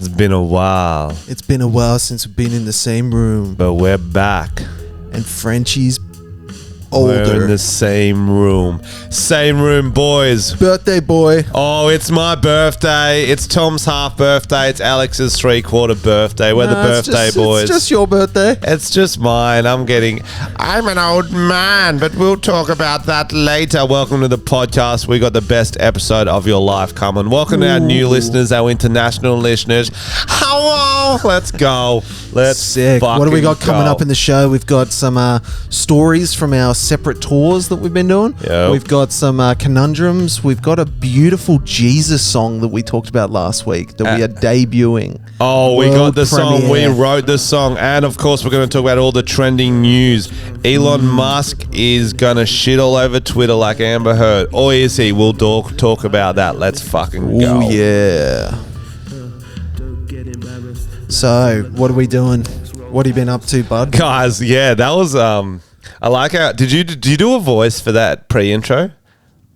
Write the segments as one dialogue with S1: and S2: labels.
S1: It's been a while.
S2: It's been a while since we've been in the same room.
S1: But we're back.
S2: And Frenchy's older.
S1: We're in the same room. Same room, boys.
S2: Birthday boy.
S1: Oh, it's my birthday. It's Tom's half birthday. It's Alex's 3/4 birthday. We're the birthday boys.
S2: It's just your birthday.
S1: It's just mine. I'm an old man, but we'll talk about that later. Welcome to the podcast. We got the best episode of your life coming. Welcome to our new listeners, our international listeners. Hello. Let's go. Let's
S2: Sick. What do we got coming up in the show? We've got some stories from our separate tours that we've been doing.
S1: Yep.
S2: We've got some conundrums. We've got a beautiful Jesus song that we talked about last week that we are debuting.
S1: Oh, we got the song. We
S2: premiere.
S1: wrote the song. And, of course, we're going to talk about all the trending news. Elon Musk is going to shit all over Twitter like Amber Heard. Or is he? We'll talk about that. Let's fucking go.
S2: Oh, yeah. So, what are we doing? What have you been up to, bud?
S1: Guys, yeah, that was... I like how... Did you do a voice for that pre-intro?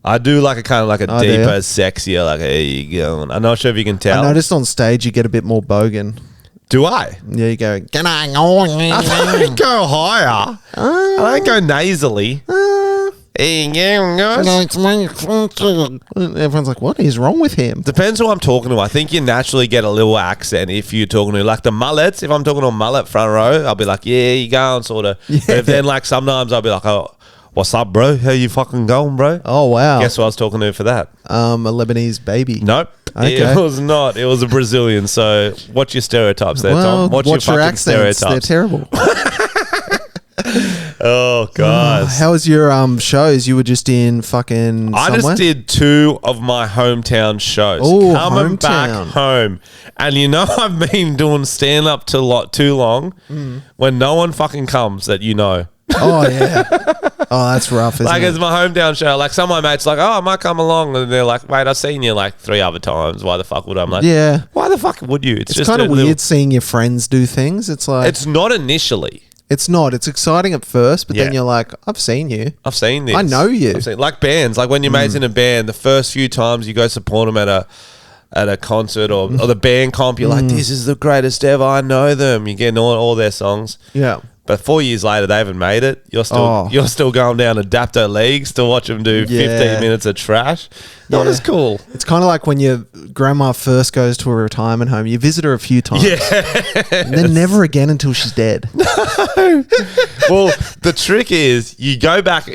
S1: I do like a kind of like a deeper, sexier, like, hey, you going? I'm not sure if you can tell.
S2: I noticed on stage you get a bit more bogan.
S1: Do I?
S2: Yeah, you go,
S1: I don't go higher. I don't go nasally.
S2: Everyone's like, what is wrong with him?
S1: Depends who I'm talking to. I think you naturally get a little accent if you're talking to like the mullets. If I'm talking to a mullet front row, I'll be like, yeah, you going, sort of.
S2: Yeah.
S1: But then like sometimes I'll be like, oh, what's up, bro? How you fucking going, bro?
S2: Oh, wow.
S1: Guess who I was talking to for that?
S2: A Lebanese baby.
S1: Nope.
S2: Okay.
S1: It was not. It was a Brazilian. So watch your stereotypes there,
S2: Well,
S1: Tom. Watch
S2: watch
S1: your
S2: your
S1: fucking
S2: accents. They're
S1: stereotypes.
S2: terrible.
S1: Oh, guys.
S2: How was your shows? You were just in fucking
S1: I
S2: somewhere?
S1: just did 2 of my hometown shows.
S2: Oh,
S1: coming back
S2: hometown.
S1: home. And you know I've been doing stand-up too long when no one fucking comes that you know.
S2: Oh, yeah. Oh, that's rough, isn't
S1: Like,
S2: it?
S1: it's my hometown show. Like, some of my mates like, oh, I might come along. And they're like, wait, I've seen you like 3 other times. Why the fuck would I? I'm like,
S2: Yeah.
S1: why the fuck would you?
S2: It's
S1: just
S2: kind of
S1: a
S2: weird
S1: little-
S2: seeing your friends do things. It's like...
S1: It's not initially.
S2: It's not. It's exciting at first, but then
S1: Yeah.
S2: you're like, I've seen you.
S1: I've seen this.
S2: I know you.
S1: I've seen, like bands. Like when your mate's in a band, the first few times you go support them at a concert or the band comp, you're like, this is the greatest ever. I know them. You're getting all their songs.
S2: Yeah.
S1: But 4 years later, they haven't made it. You're still going down Adapter Leagues to watch them do 15 minutes of trash. Not as cool.
S2: It's kind of like when your grandma first goes to a retirement home. You visit her a few times.
S1: Yeah.
S2: And then never again until she's dead.
S1: Well, the trick is you go back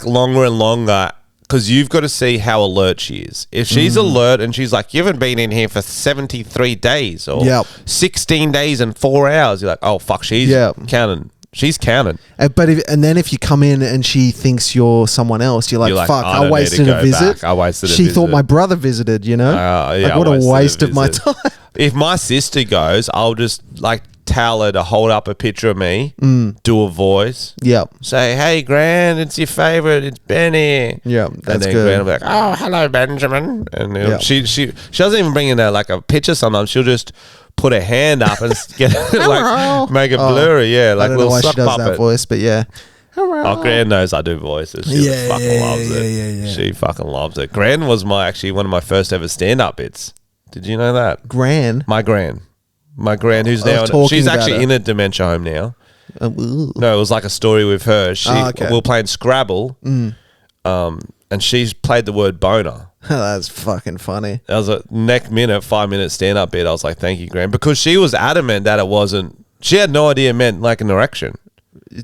S1: longer and longer because you've got to see how alert she is. If she's alert and she's like, you haven't been in here for 73 days or 16 days and 4 hours, you're like, oh, fuck, she's counting. She's counting.
S2: And then if you come in and she thinks you're someone else, you're like, fuck,
S1: I
S2: I
S1: don't
S2: wasted
S1: need to
S2: a
S1: go
S2: visit.
S1: back. I wasted a
S2: She
S1: visit.
S2: thought my brother visited, you know?
S1: Yeah,
S2: what
S1: I
S2: a waste
S1: wasted
S2: of my
S1: visit.
S2: time.
S1: If my sister goes, I'll just like tell her to hold up a picture of me, do a voice, say, hey, Gran, it's your favorite, it's Benny.
S2: Yeah,
S1: and
S2: that's
S1: then
S2: good.
S1: Gran will be like, oh, hello, Benjamin. And she doesn't even bring in a picture sometimes. She'll just put her hand up and get like make it blurry. Yeah, like
S2: I don't
S1: little
S2: know why
S1: sock
S2: she does
S1: puppet.
S2: that voice, but yeah.
S1: Oh, Gran knows I do voices. She fucking loves it.
S2: Yeah.
S1: She fucking loves it. Gran was one of my first ever stand-up bits. Did you know that?
S2: Gran?
S1: My Gran, who's
S2: I
S1: now
S2: was talking
S1: she's
S2: about
S1: actually
S2: her.
S1: in a dementia home now.
S2: Ooh.
S1: No, it was like a story with her.
S2: okay.
S1: We were playing Scrabble, and she's played the word boner.
S2: That's fucking funny.
S1: That was a 5-minute stand-up bit. I was like, thank you, Gran, because she was adamant that it wasn't. She had no idea it meant like an erection.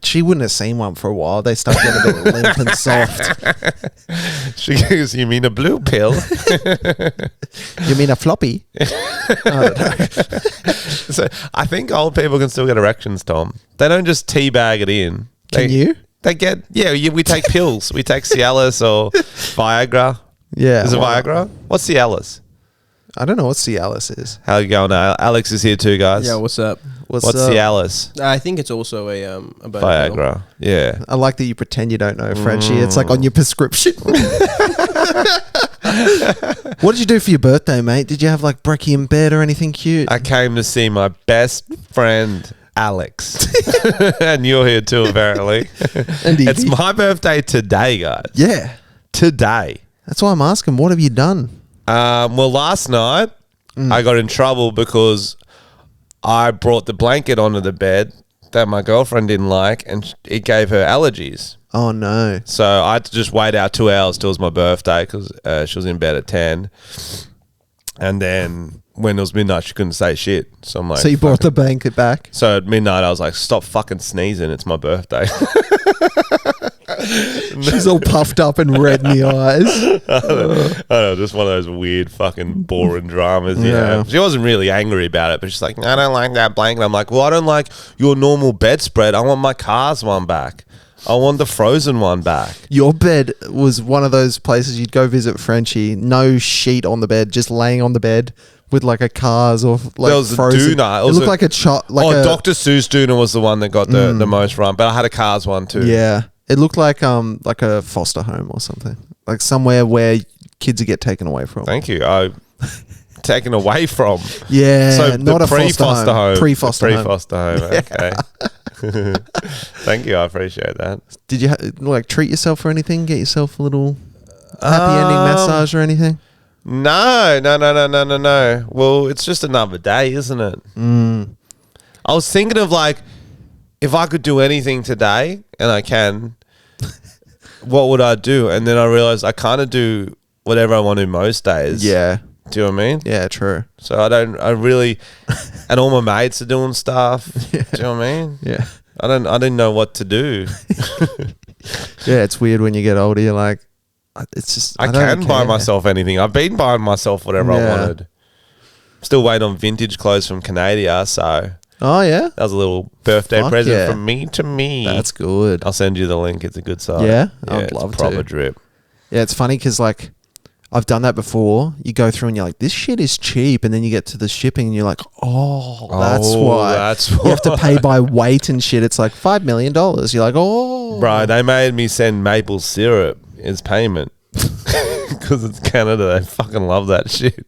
S2: She wouldn't have seen one for a while. They start getting a bit limp and soft.
S1: She goes, you mean a blue pill?
S2: You mean a floppy?
S1: So I think old people can still get erections, Tom. They don't just teabag it in.
S2: Can you?
S1: They get, we take pills. We take Cialis or Viagra.
S2: Yeah.
S1: Is it Viagra? What's Cialis?
S2: I don't know what Cialis is.
S1: How you going? Alex is here too, guys.
S3: Yeah, what's up?
S1: What's
S2: up?
S1: Cialis?
S3: I think it's also a bone pill.
S1: Viagra. Yeah.
S2: I like that you pretend you don't know, Frenchy. It's like on your prescription. What did you do for your birthday, mate? Did you have like brekkie in bed or anything cute?
S1: I came to see my best friend, Alex. And you're here too, apparently.
S2: And
S1: It's
S2: Evie.
S1: my birthday today, guys.
S2: Yeah.
S1: Today.
S2: That's why I'm asking, what have you done?
S1: Well, last night I got in trouble because I brought the blanket onto the bed that my girlfriend didn't like, and it gave her allergies.
S2: Oh, no.
S1: So I had to just wait out 2 hours till it was my birthday because she was in bed at 10. And then when it was midnight, she couldn't say shit. So I'm like,
S2: So you brought the blanket back?
S1: So at midnight, I was like, stop fucking sneezing. It's my birthday.
S2: She's all puffed up and red in the eyes.
S1: I don't know, just one of those weird fucking boring dramas.
S2: Yeah.
S1: She wasn't really angry about it, but she's like, I don't like that blanket. I'm like, well, I don't like your normal bedspread. I want my car's one back. I want the frozen one back.
S2: Your bed was one of those places you'd go visit Frenchy, no sheet on the bed, just laying on the bed with like a Cars or like
S1: There was
S2: frozen.
S1: a doona.
S2: It looked like a shot. Like
S1: Dr. Seuss doona was the one that got the most run, but I had a Cars one too.
S2: Yeah, it looked like a foster home or something, like somewhere where kids get taken away from.
S1: Thank you. Taken away from.
S2: Yeah,
S1: So
S2: not a
S1: pre-foster home.
S2: Pre-foster home.
S1: Pre-foster home. Okay. Thank you. I appreciate that.
S2: Did you like treat yourself or anything? Get yourself a little happy ending massage or anything?
S1: No. Well, it's just another day, isn't it? I was thinking of like, if I could do anything today, and I can, what would I do? And then I realized I kind of do whatever I want to most days.
S2: Yeah.
S1: Do you know what I mean?
S2: Yeah, true.
S1: So I really, and all my mates are doing stuff.
S2: Yeah.
S1: Do you know what I mean?
S2: Yeah.
S1: I didn't know what to do.
S2: Yeah, it's weird when you get older. You're like, it's just
S1: I
S2: don't
S1: can buy
S2: care.
S1: myself anything. I've been buying myself whatever I
S2: Yeah.
S1: wanted. Still waiting on vintage clothes from Canada, so
S2: Oh yeah,
S1: that was a little birthday
S2: Fuck
S1: present
S2: yeah.
S1: from me to me.
S2: that's good.
S1: I'll send you the link. It's a good site.
S2: Yeah? I'd
S1: it's
S2: love
S1: proper
S2: to.
S1: drip.
S2: Yeah, it's funny because like I've done that before. You go through and you're like, this shit is cheap, and then you get to the shipping and you're like, oh, that's why.
S1: That's
S2: You have to pay by weight and shit. It's like $5 million. You're like, oh,
S1: Bro, they made me send maple syrup as payment because it's Canada. They fucking love that shit.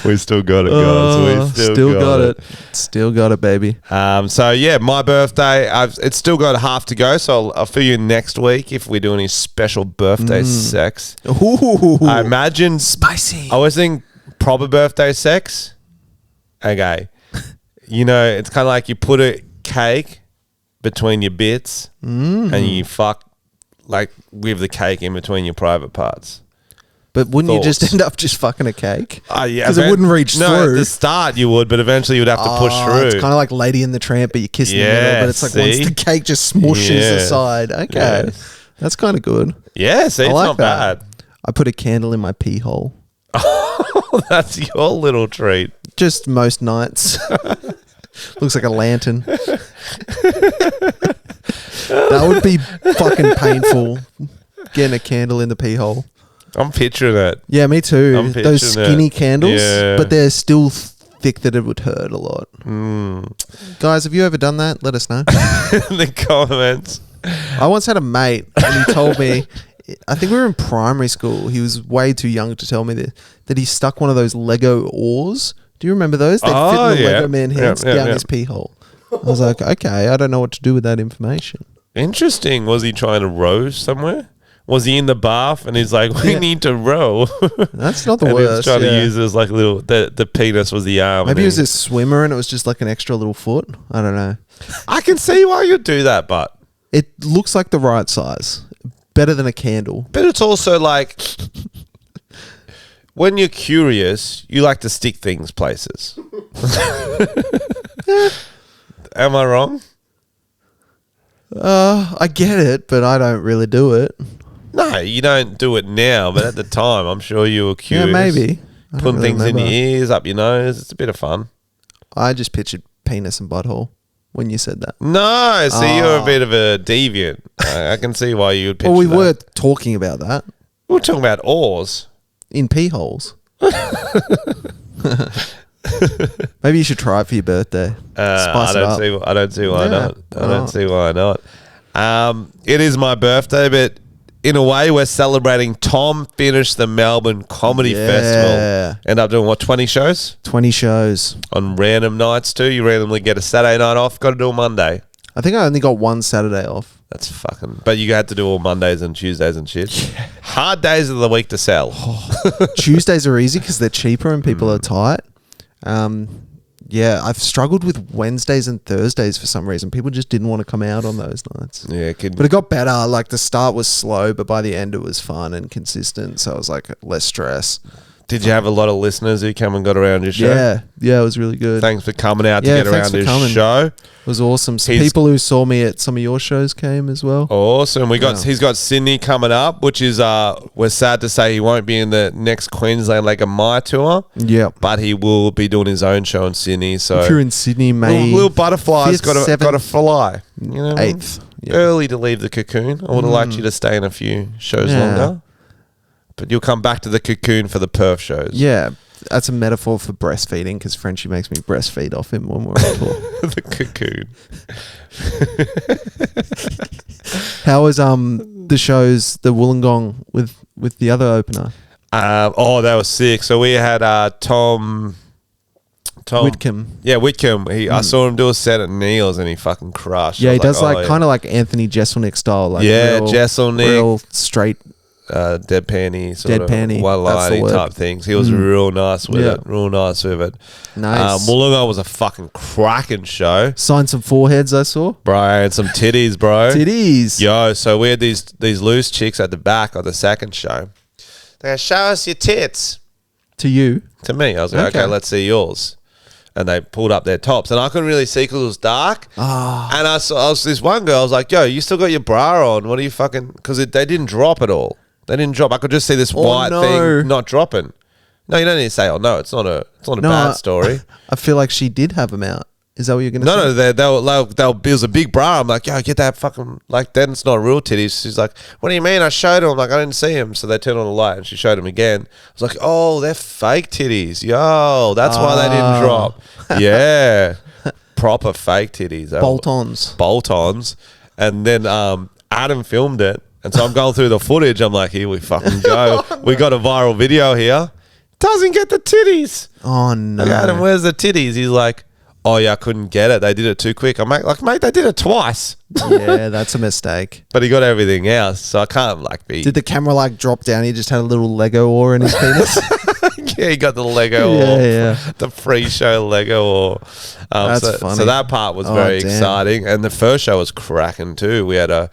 S1: We still got it, guys. We still got it.
S2: Still got it, baby.
S1: So yeah, my birthday. It's still got half to go, so I'll fill you in next week if we do any special birthday sex.
S2: Ooh,
S1: I imagine
S2: spicy.
S1: I was thinking proper birthday sex. Okay, you know, it's kind of like you put a cake between your bits and you fuck like with the cake in between your private parts.
S2: But wouldn't you just
S1: Thoughts?
S2: end up just fucking a cake?
S1: Yeah,
S2: Because it wouldn't reach
S1: no,
S2: through.
S1: at the start you would, but eventually you'd have to push through.
S2: It's kind of like Lady and the Tramp, but you kiss in the
S1: Yeah,
S2: middle. But it's like once
S1: see?
S2: the cake just smooshes
S1: Yeah.
S2: aside. Okay.
S1: Yes.
S2: That's kind of good.
S1: Yeah, see,
S2: I
S1: it's
S2: like
S1: not
S2: that.
S1: bad.
S2: I put a candle in my pee hole.
S1: That's your little treat.
S2: Just most nights. Looks like a lantern. That would be fucking painful. Getting a candle in the pee hole.
S1: I'm picturing it.
S2: Yeah, me too.
S1: I'm
S2: Those
S1: picturing
S2: skinny
S1: it.
S2: candles,
S1: Yeah.
S2: but they're still thick that it would hurt a lot. Guys, have you ever done that? Let us know.
S1: In the comments.
S2: I once had a mate and he told me, I think we were in primary school. He was way too young to tell me this, that he stuck one of those Lego oars. Do you remember those? They fit in the Lego man hands down his pee hole. I was like, okay, I don't know what to do with that information.
S1: Interesting. Was he trying to row somewhere? Was he in the bath and he's like, we need to row?
S2: That's not the
S1: and
S2: worst.
S1: he's trying to
S2: yeah.
S1: use it as like little, the penis was the arm.
S2: Maybe
S1: and
S2: he was a swimmer and it was just like an extra little foot. I don't know.
S1: I can see why you'd do that, but
S2: It looks like the right size. Better than a candle.
S1: it's also like when you're curious, you like to stick things places. Am I wrong?
S2: I get it, but I don't really do it.
S1: No, you don't do it now, but at the time, I'm sure you were curious.
S2: Yeah, maybe. I don't
S1: Putting
S2: really
S1: things in your
S2: remember.
S1: ears, up your nose. It's a bit of fun.
S2: I just pictured penis and butthole when you said that.
S1: No, see, you're a bit of a deviant. I can see why you would picture
S2: Well, we
S1: that.
S2: were talking about that
S1: We were talking about oars.
S2: in pee holes. Maybe you should try it for your birthday. Spice it up.
S1: I don't see why
S2: Yeah.
S1: not. I don't
S2: Oh.
S1: see why not. It is my birthday, but in a way, we're celebrating. Tom finished the Melbourne Comedy
S2: Yeah.
S1: Festival. End up doing what, 20 shows
S2: 20 shows.
S1: on random nights too. You randomly get a Saturday night off. Got to do a Monday.
S2: I think I only got one Saturday off.
S1: That's fucking. But you had to do all Mondays and Tuesdays and shit. Yeah. Hard days of the week to sell.
S2: Tuesdays are easy because they're cheaper and people are tight. Yeah, I've struggled with Wednesdays and Thursdays for some reason. People just didn't want to come out on those nights.
S1: Yeah,
S2: but it got better. Like the start was slow, but by the end it was fun and consistent. So I was like less stress.
S1: Did you have a lot of listeners who come and got around your show?
S2: Yeah, it was really good.
S1: Thanks for coming out to get around this show.
S2: It was awesome. Some people who saw me at some of your shows came as well.
S1: Awesome. He's got Sydney coming up, which is we're sad to say he won't be in the next Queensland Leg of My tour.
S2: Yeah,
S1: but he will be doing his own show in Sydney. So
S2: if you're in Sydney, mate,
S1: little butterfly's got to fly. You know,
S2: 8th. Yep.
S1: Early to leave the cocoon. I would have liked you to stay in a few shows longer. But you'll come back to the cocoon for the Perth shows.
S2: Yeah, that's a metaphor for breastfeeding because Frenchy makes me breastfeed off him when we're on tour.
S1: The cocoon.
S2: How was the shows, the Wollongong with the other opener?
S1: That was sick. So we had Tom
S2: Whitcomb.
S1: Yeah, Whitcomb. I saw him do a set at Neil's and he fucking crushed.
S2: Yeah, he does kind of like Anthony Jeselnik style. Like
S1: Jeselnik.
S2: Real straight.
S1: Deadpan-y sort of
S2: one-liney
S1: type things. He was real nice with it. Real nice with it.
S2: Nice.
S1: Wollongong was a fucking cracking show.
S2: Signed some foreheads, I saw.
S1: Bro, and some titties, bro.
S2: Titties.
S1: Yo, so we had these loose chicks at the back of the second show. They're going to show us your tits.
S2: To you?
S1: To me. I was like, okay, let's see yours. And they pulled up their tops. And I couldn't really see because it was dark.
S2: Oh.
S1: And I was this one girl, I was like, yo, you still got your bra on. What are you fucking... Because they didn't drop at all. They didn't drop. I could just see this white thing not dropping. No, you don't need to say, oh, no, it's not a bad story.
S2: I feel like she did have them out. Is that what you're going to say?
S1: No, it was a big bra. I'm like, yo, get that fucking... Like, then it's not real titties. She's like, what do you mean? I showed them. Like, I didn't see them. So they turned on the light and she showed them again. I was like, oh, they're fake titties. Yo, that's why they didn't drop. Yeah. Proper fake titties. Bolt-ons. And then Adam filmed it. And so I'm going through the footage. I'm like, here we fucking go. We got a viral video here. Doesn't get the titties.
S2: Oh, no.
S1: Like, Adam, where's the titties? He's like, oh, yeah, I couldn't get it. They did it too quick. I'm like, mate, they did it twice.
S2: Yeah, that's a mistake.
S1: But he got everything else, so I can't be...
S2: Did the camera drop down? He just had a little Lego ore in his penis?
S1: Yeah, he got the Lego ore.
S2: Yeah.
S1: The pre-show Lego ore.
S2: That's funny.
S1: So that part was very exciting. And the first show was cracking too. We had a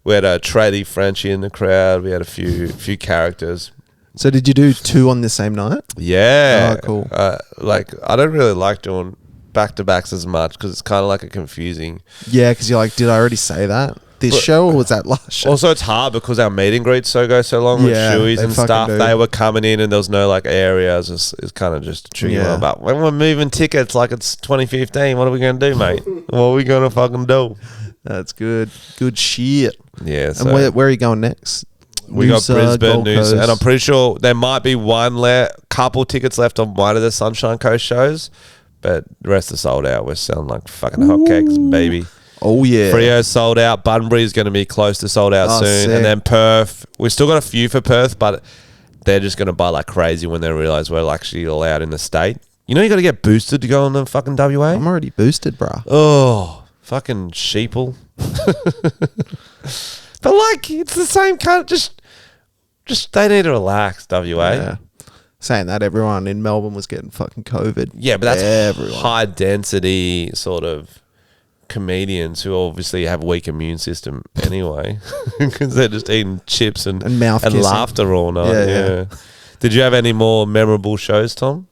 S1: tradie Frenchy in the crowd. We had a few characters.
S2: So did you do 2 on the same night?
S1: Yeah.
S2: Oh, cool.
S1: I don't really like doing back-to-backs as much because it's kind of like a confusing...
S2: Yeah, because you're like, did I already say that? This show or was that last show?
S1: Also, it's hard because our meet and greets go so long with shoeies and stuff. They were coming in and there was no areas. It's kind of just tricky. But when we're moving tickets like it's 2015, what are we going to do, mate? What are we going to fucking do?
S2: That's good. Good shit.
S1: Yeah.
S2: So and where are you going next?
S1: We got Brisbane, Noosa, and I'm pretty sure there might be couple tickets left on one of the Sunshine Coast shows, but the rest are sold out. We're selling like fucking hotcakes, baby.
S2: Oh, yeah.
S1: Freo's sold out. Bunbury's going to be close to sold out soon. Sick. And then Perth. We've still got a few for Perth, but they're just going to buy like crazy when they realise we're actually allowed in the state. You know you got to get boosted to go on the fucking WA?
S2: I'm already boosted, bro.
S1: Oh, fucking sheeple. But it's the same kind of just they need to relax, WA.
S2: Yeah. Saying that, everyone in Melbourne was getting fucking COVID.
S1: Yeah, but that's high density sort of comedians who obviously have a weak immune system anyway because they're just eating chips and
S2: mouth kissing.
S1: Laughter all night. Yeah. Did you have any more memorable shows, Tom?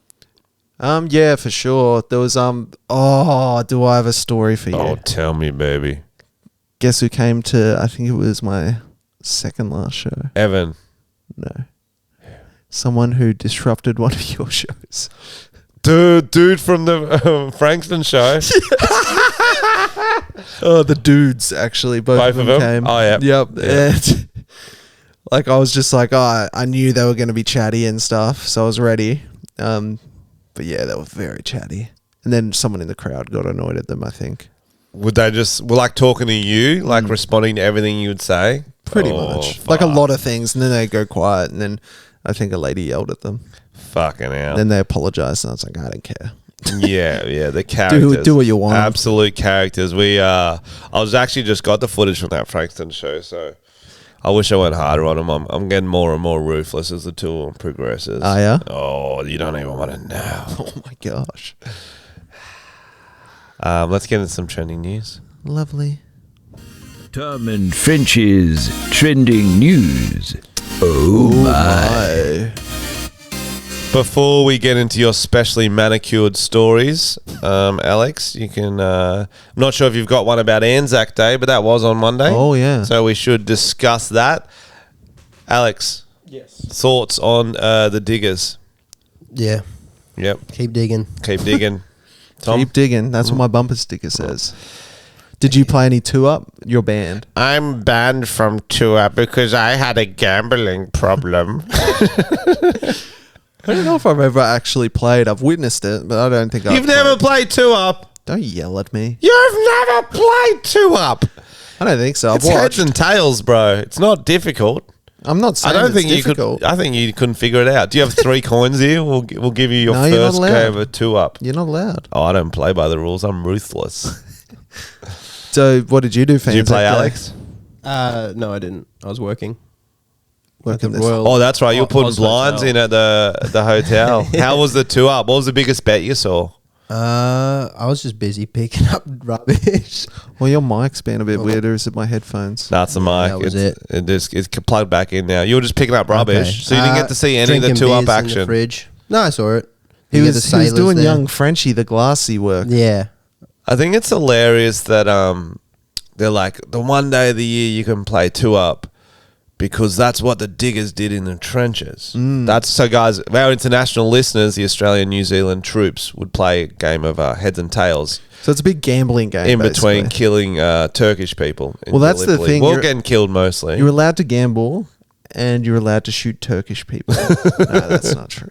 S2: Yeah, for sure. There was do I have a story for you?
S1: Oh, tell me, baby.
S2: Guess who came to, I think it was my second last show.
S1: Evan.
S2: No. Someone who disrupted one of your shows.
S1: Dude from the Frankston show.
S2: Oh, the dudes, actually. Both of them came.
S1: Oh, yeah.
S2: Yep. And, I was just like, I knew they were going to be chatty and stuff, so I was ready. But yeah, they were very chatty. And then someone in the crowd got annoyed at them, I think.
S1: Would they just, talking to you, responding to everything you would say?
S2: Pretty much. Fuck. A lot of things, and then they go quiet, and then I think a lady yelled at them.
S1: Fucking hell.
S2: Then they apologized, and I was like, I don't care.
S1: Yeah, the characters.
S2: Do what you want.
S1: Absolute characters. I was actually just got the footage from that Frankston show, so I wish I went harder on them. I'm getting more and more ruthless as the tour progresses.
S2: Oh, yeah?
S1: Oh, you don't even want to know.
S2: Oh, my gosh.
S1: Let's get into some trending news.
S2: Lovely.
S4: Tom and Frenchy's trending news. Oh my.
S1: Before we get into your specially manicured stories, Alex, you can... I'm not sure if you've got one about Anzac Day, but that was on Monday.
S2: Oh, yeah.
S1: So we should discuss that. Alex.
S3: Yes.
S1: Thoughts on the diggers?
S3: Yeah.
S1: Yep.
S3: Keep digging.
S1: Keep digging. Tom?
S2: Keep digging. That's what my bumper sticker says. Did you play any 2-Up? Your band?
S1: I'm banned from tour because I had a gambling problem.
S2: I don't know if I've ever actually played. I've witnessed it, but I don't think I've
S1: You've never played 2-Up?
S2: Don't yell at me.
S1: You've never played 2-Up?
S2: I don't think so. I've
S1: It's heads
S2: watched.
S1: and tails, bro. It's not difficult.
S2: I'm not saying
S1: I don't
S2: it's
S1: think you
S2: difficult.
S1: could. I think you couldn't figure it out. Do you have 3 coins here? We'll give you your
S2: No, you're not
S1: first
S2: allowed.
S1: game of 2-Up.
S2: You're not allowed.
S1: Oh, I don't play by the rules. I'm ruthless.
S2: So what did you do, fans?
S1: Did you play,
S2: that day?
S1: Alex?
S3: No, I didn't. I was working.
S2: Working
S3: At the
S2: this-
S3: Royal.
S1: Oh, that's right. You're putting
S3: Oz
S1: blinds
S3: Hotel.
S1: in at the hotel. How was the 2-Up? What was the biggest bet you saw?
S3: I was just busy picking up rubbish.
S2: Well, your mic's been a bit weirder. Is it my headphones?
S1: That's the mic.
S3: that was
S1: It's plugged back in now. You were just picking up rubbish,
S3: Okay.
S1: so you didn't get to see any of the
S3: Drinking
S1: 2-Up
S3: beers in the
S1: action.
S3: fridge. No, I saw it.
S2: He
S3: You get
S2: was
S3: the sailors
S2: doing
S3: there.
S2: young Frenchy, the glassy work.
S3: Yeah.
S1: I think it's hilarious that they're like, the one day of the year you can play 2-Up because that's what the diggers did in the trenches. That's so, guys, our international listeners, the Australian, New Zealand troops would play a game of heads and tails
S2: So it's a big gambling game.
S1: in between
S2: basically.
S1: killing Turkish people. in
S2: Well, that's the
S1: Gallipoli.
S2: thing,
S1: We're
S2: you're-
S1: getting killed mostly.
S2: You're allowed to gamble and you're allowed to shoot Turkish people. No, that's not true.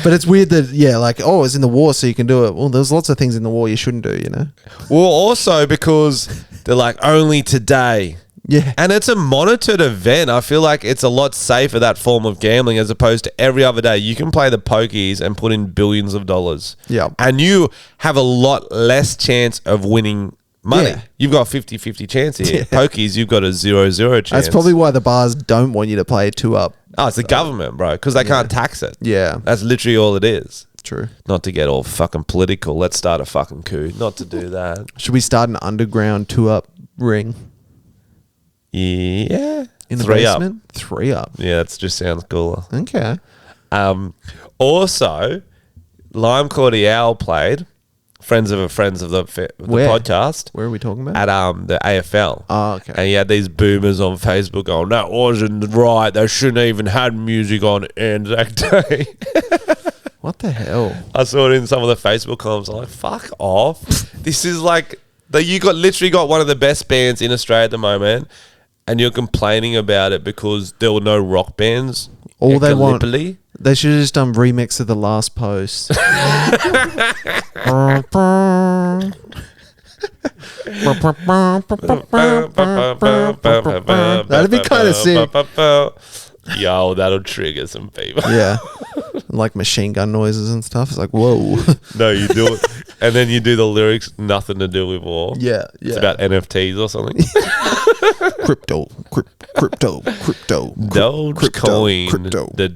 S2: But it's weird that, it's in the war, so you can do it. Well, there's lots of things in the war you shouldn't do, you know?
S1: Well, also because they're like, only today.
S2: Yeah.
S1: And it's a monitored event. I feel like it's a lot safer, that form of gambling, as opposed to every other day. You can play the pokies and put in billions of dollars.
S2: Yeah.
S1: And you have a lot less chance of winning money.
S2: Yeah.
S1: You've got 50-50 chance here.
S2: Yeah.
S1: Pokies, you've got a 0-0 chance.
S2: That's probably why the bars don't want you to play 2-Up.
S1: Oh, it's the government, bro, because they can't tax it.
S2: Yeah.
S1: That's literally all it is.
S2: True.
S1: Not to get all fucking political. Let's start a fucking coup. Not to do that.
S2: Should we start an underground 2-Up ring
S1: Yeah.
S2: in the
S1: 3-Up.
S2: basement? 3-Up.
S1: Yeah, that just sounds cooler.
S2: Okay.
S1: Also, Lime Cordial played friends of the
S2: Where?
S1: podcast
S2: Where are we talking about?
S1: at the AFL.
S2: Oh, okay.
S1: And you had these boomers on Facebook going, that wasn't right. They shouldn't even had music on Anzac Day.
S2: What the hell?
S1: I saw it in some of the Facebook comments. I'm like, fuck off. This is like, you literally got one of the best bands in Australia at the moment, and you're complaining about it because there were no rock bands.
S2: All
S1: at
S2: they want,
S1: Gallipoli.
S2: they should have just done remix of The Last Post. That'd be kind of sick.
S1: Yo, that'll trigger some people.
S2: Yeah. Like machine gun noises and stuff. It's like, whoa.
S1: No, you do it. And then you do the lyrics, nothing to do with war.
S2: Yeah.
S1: It's about NFTs or something.
S2: crypto.
S1: Dogecoin. The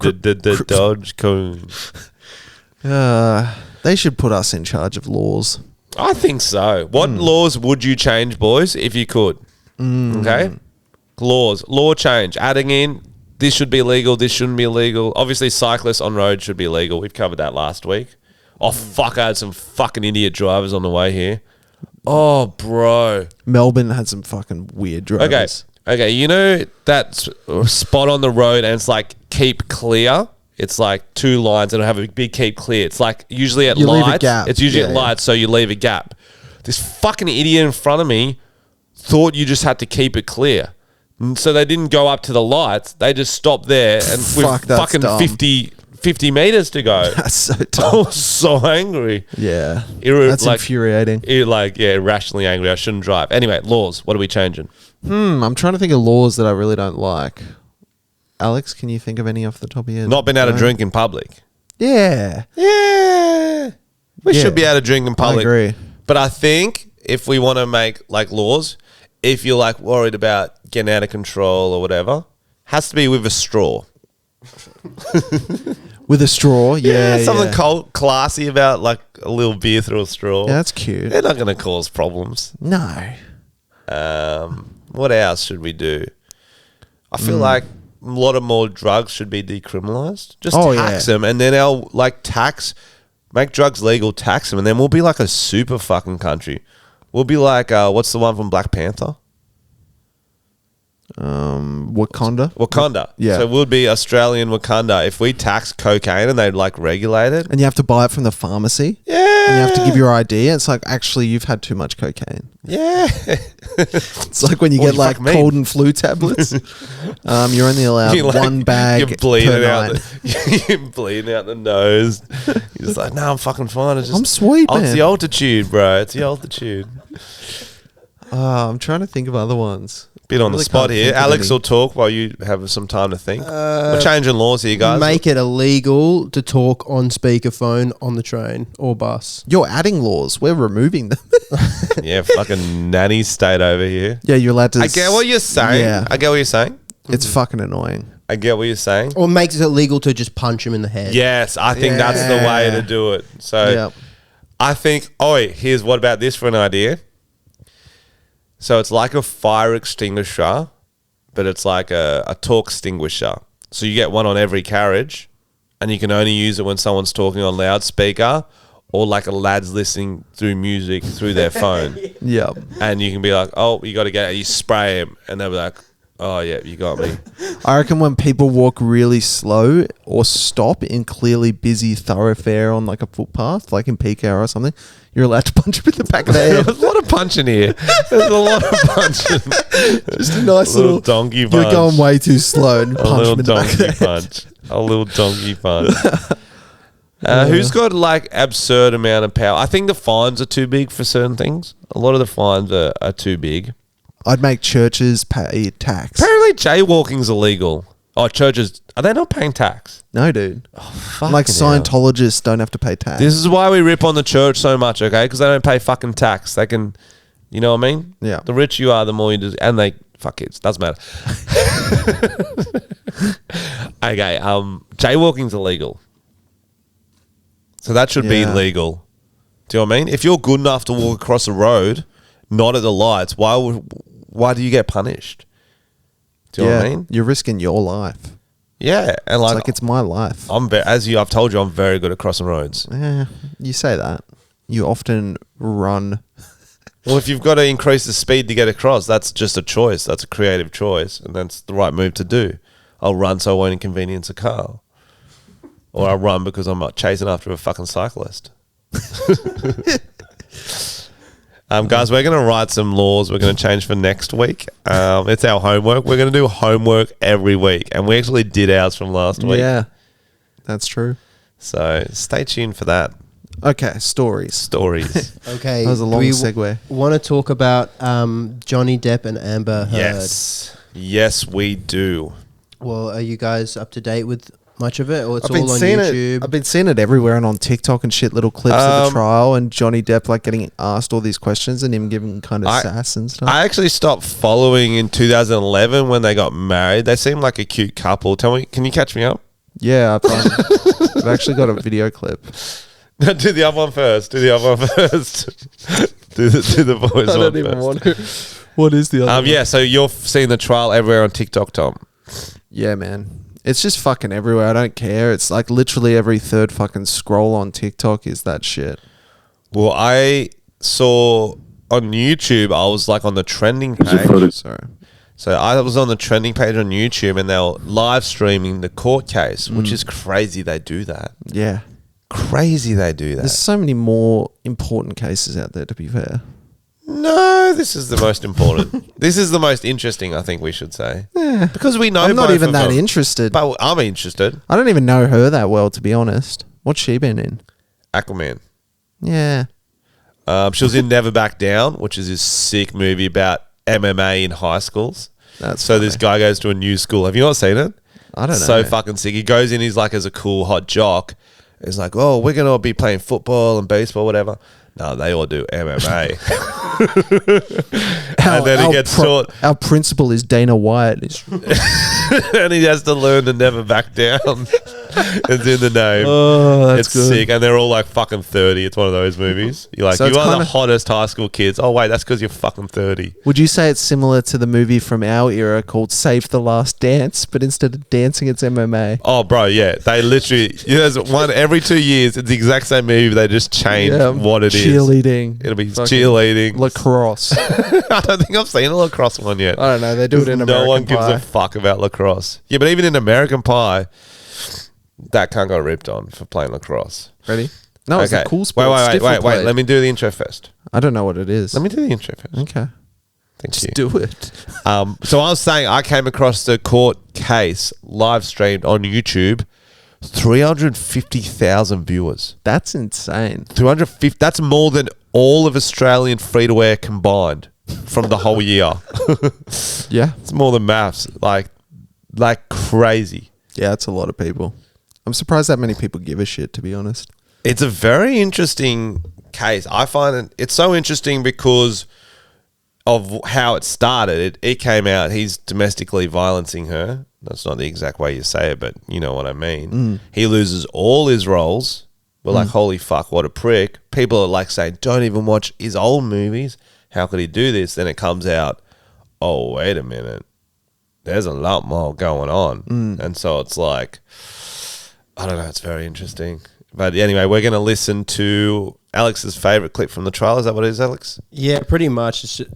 S1: Dogecoin.
S2: They should put us in charge of laws.
S1: I think so. What laws would you change, boys, if you could? Okay? Law change. Adding in, this should be legal, this shouldn't be illegal. Obviously, cyclists on road should be legal. We've covered that last week. Oh, fuck, I had some fucking idiot drivers on the way here. Oh, bro.
S2: Melbourne had some fucking weird drivers.
S1: Okay, you know that spot on the road and it's like keep clear? It's like 2 lines and it'll have a big keep clear. It's like usually at
S2: You leave a
S1: lights.
S2: gap.
S1: It's usually
S2: Yeah,
S1: at
S2: yeah.
S1: lights, so you leave a gap. This fucking idiot in front of me thought you just had to keep it clear. And so they didn't go up to the lights. They just stopped there and
S2: Fuck,
S1: with
S2: that's
S1: fucking
S2: dumb.
S1: 50 meters to go.
S2: That's so
S1: I
S2: tough.
S1: was so angry.
S2: Yeah.
S1: Irra-
S2: That's
S1: like-
S2: infuriating.
S1: Irrationally angry. I shouldn't drive. Anyway, laws. What are we changing?
S2: I'm trying to think of laws that I really don't like. Alex, can you think of any off the top of your head?
S1: Not been able to
S2: No?
S1: drink in public.
S2: Yeah.
S1: Yeah. We should be able to drink in public.
S2: I agree.
S1: But I think if we want to make like laws, if you're like worried about getting out of control or whatever, has to be with a straw.
S2: With a straw, yeah.
S1: Something classy about like a little beer through a straw.
S2: Yeah, that's cute.
S1: They're not going to cause problems.
S2: No.
S1: What else should we do? I feel like a lot of more drugs should be decriminalized. Just tax them, and then our like make drugs legal, tax them, and then we'll be like a super fucking country. We'll be like, what's the one from Black Panther?
S2: Wakanda. Yeah.
S1: So we'll be Australian Wakanda if we tax cocaine and they'd like regulate it.
S2: And you have to buy it from the pharmacy.
S1: Yeah.
S2: And you have to give your ID. It's like, actually, you've had too much cocaine.
S1: Yeah.
S2: It's like when you get like cold and flu tablets. You're only allowed one bag
S1: you're bleeding
S2: per
S1: out
S2: night.
S1: you're bleeding out the nose. You're just like, no, I'm fucking fine.
S2: I'm sweet, man.
S1: It's the altitude, bro. It's the altitude.
S2: I'm trying to think of other ones.
S1: Bit on the spot here. Alex will talk while you have some time to think. We're changing laws here, guys.
S3: Make it illegal to talk on speakerphone on the train or bus.
S2: You're adding laws. We're removing them.
S1: Yeah, fucking nanny state over here.
S2: Yeah, you're allowed to.
S1: I get what you're saying.
S2: Yeah.
S1: I get what you're saying.
S2: It's fucking annoying.
S1: I get what you're saying.
S3: Or makes it illegal to just punch him in the head.
S1: Yes, I think that's the way to do it. So I think, here's what about this for an idea? So it's like a fire extinguisher, but it's like a talk extinguisher. So you get one on every carriage, and you can only use it when someone's talking on loudspeaker or like a lad's listening through music through their phone.
S2: Yeah.
S1: And you can be like, oh, you got to get it. You spray him, and they'll be like, oh, yeah, you got me.
S2: I reckon when people walk really slow or stop in clearly busy thoroughfare on like a footpath, like in peak hour or something, you're allowed to punch them in the back of the head.
S1: There's a lot of punching here. There's a lot of punching.
S2: Just a nice little
S1: donkey punch.
S2: You're going way too slow and punch them in the back of the head.
S1: Punch. A little donkey punch. Who's got like absurd amount of power? I think the fines are too big for certain things. A lot of the fines are too big.
S2: I'd make churches pay tax.
S1: Apparently jaywalking's illegal. Oh, churches, are they not paying tax?
S2: No, dude.
S1: Oh,
S2: like Scientologists don't have to pay tax.
S1: This is why we rip on the church so much, okay? Because they don't pay fucking tax. They can, you know what I mean?
S2: Yeah.
S1: The rich you are, the more you do. And they, fuck it, doesn't matter. Okay, jaywalking's illegal. So that should be legal. Do you know what I mean? If you're good enough to walk across a road, not at the lights, why do you get punished? Do you know what I mean?
S2: You're risking your life.
S1: Yeah, and like
S2: it's my life.
S1: I've told you, I'm very good at crossing roads.
S2: Yeah, you say that. You often run.
S1: Well, if you've got to increase the speed to get across, that's just a choice. That's a creative choice, and that's the right move to do. I'll run so I won't inconvenience a car, or I'll run because I'm not chasing after a fucking cyclist. Guys, we're going to write some laws we're going to change for next week. It's our homework. We're going to do homework every week. And we actually did ours from last week.
S2: Yeah, that's true.
S1: So stay tuned for that.
S2: Okay, stories.
S3: Okay.
S2: That was a long segue.
S3: Want to talk about Johnny Depp and Amber Heard?
S2: Yes,
S1: we do.
S3: Well, are you guys up to date with much of it, or it's
S2: I've
S3: all on YouTube?
S2: I've been seeing it everywhere and on TikTok and shit, little clips of the trial and Johnny Depp like getting asked all these questions and him giving kind of sass and stuff.
S1: I actually stopped following in 2011 when they got married. They seemed like a cute couple. Tell me, can you catch me up?
S2: Yeah, I've actually got a video clip.
S1: No, do the other one first. Do the boys.
S2: I don't even want to. What is the other one?
S1: Yeah, so you're seeing the trial everywhere on TikTok, Tom.
S2: Yeah, man. It's just fucking everywhere. I don't care. It's like literally every third fucking scroll on TikTok is that shit.
S1: Well, I saw on YouTube, I was like on the trending page.
S2: Sorry.
S1: So I was on the trending page on YouTube and they were live streaming the court case, which is crazy they do that.
S2: Yeah.
S1: Crazy they do that.
S2: There's so many more important cases out there, to be fair.
S1: No, this is the most important. This is the most interesting, I think we should say.
S2: Yeah.
S1: Because we know
S2: I'm not
S1: both
S2: even
S1: of
S2: that
S1: them.
S2: interested.
S1: But I'm interested.
S2: I don't even know her that well, to be honest. What's she been in?
S1: Aquaman.
S2: Yeah.
S1: She was in Never Back Down, which is this sick movie about MMA in high schools.
S2: That's
S1: so
S2: funny.
S1: this guy goes to a new school. Have you not seen it?
S2: I don't know.
S1: So fucking sick. He goes in, he's like as a cool hot jock, It's like, oh, we're gonna all be playing football and baseball, whatever. No, they all do MMA. And then he gets taught.
S2: Our principal is Dana White.
S1: And he has to learn to never back down. It's in the name.
S2: Oh, that's
S1: it's
S2: good.
S1: sick. And they're all like fucking 30. It's one of those movies. You're like,
S2: So
S1: you
S2: it's
S1: are the
S2: kinda-
S1: hottest high school kids. Oh, wait, that's because you're fucking 30.
S2: Would you say it's similar to the movie from our era called Save the Last Dance, but instead of dancing, it's MMA?
S1: Oh, bro, yeah. They literally, there's one every 2 years. It's the exact same movie. They just change what it is.
S2: Cheerleading.
S1: It'll be
S2: Fucking
S1: cheerleading.
S2: Lacrosse.
S1: I don't think I've seen a lacrosse one yet.
S2: I don't know. They do it in American
S1: No one gives
S2: Pie.
S1: a fuck about lacrosse. Yeah, but even in American Pie, that cunt got ripped on for playing lacrosse.
S2: Ready? No, it's a cool sport.
S1: Wait.
S2: Stifel played.
S1: Let me do the intro first.
S2: I don't know what it is.
S1: Let me do the intro first.
S2: Okay.
S1: Thank
S2: Just
S1: you.
S2: do it.
S1: So I was saying I came across the court case live streamed on YouTube. 350,000 viewers.
S2: That's insane.
S1: 250. That's more than all of Australian free-to-air combined from the whole year.
S2: Yeah.
S1: It's more than maths. Like crazy.
S2: Yeah, it's a lot of people. I'm surprised that many people give a shit, to be honest.
S1: It's a very interesting case. I find it's so interesting because of how it started. It came out, he's domestically violencing her. That's not the exact way you say it, but you know what I mean. He loses all his roles. We're like, holy fuck, what a prick. People are like saying, don't even watch his old movies. How could he do this? Then it comes out, oh, wait a minute. There's a lot more going on. And so it's like, I don't know, it's very interesting. But anyway, we're going to listen to Alex's favourite clip from the trial. Is that what it is, Alex?
S3: Yeah, pretty much. It's just...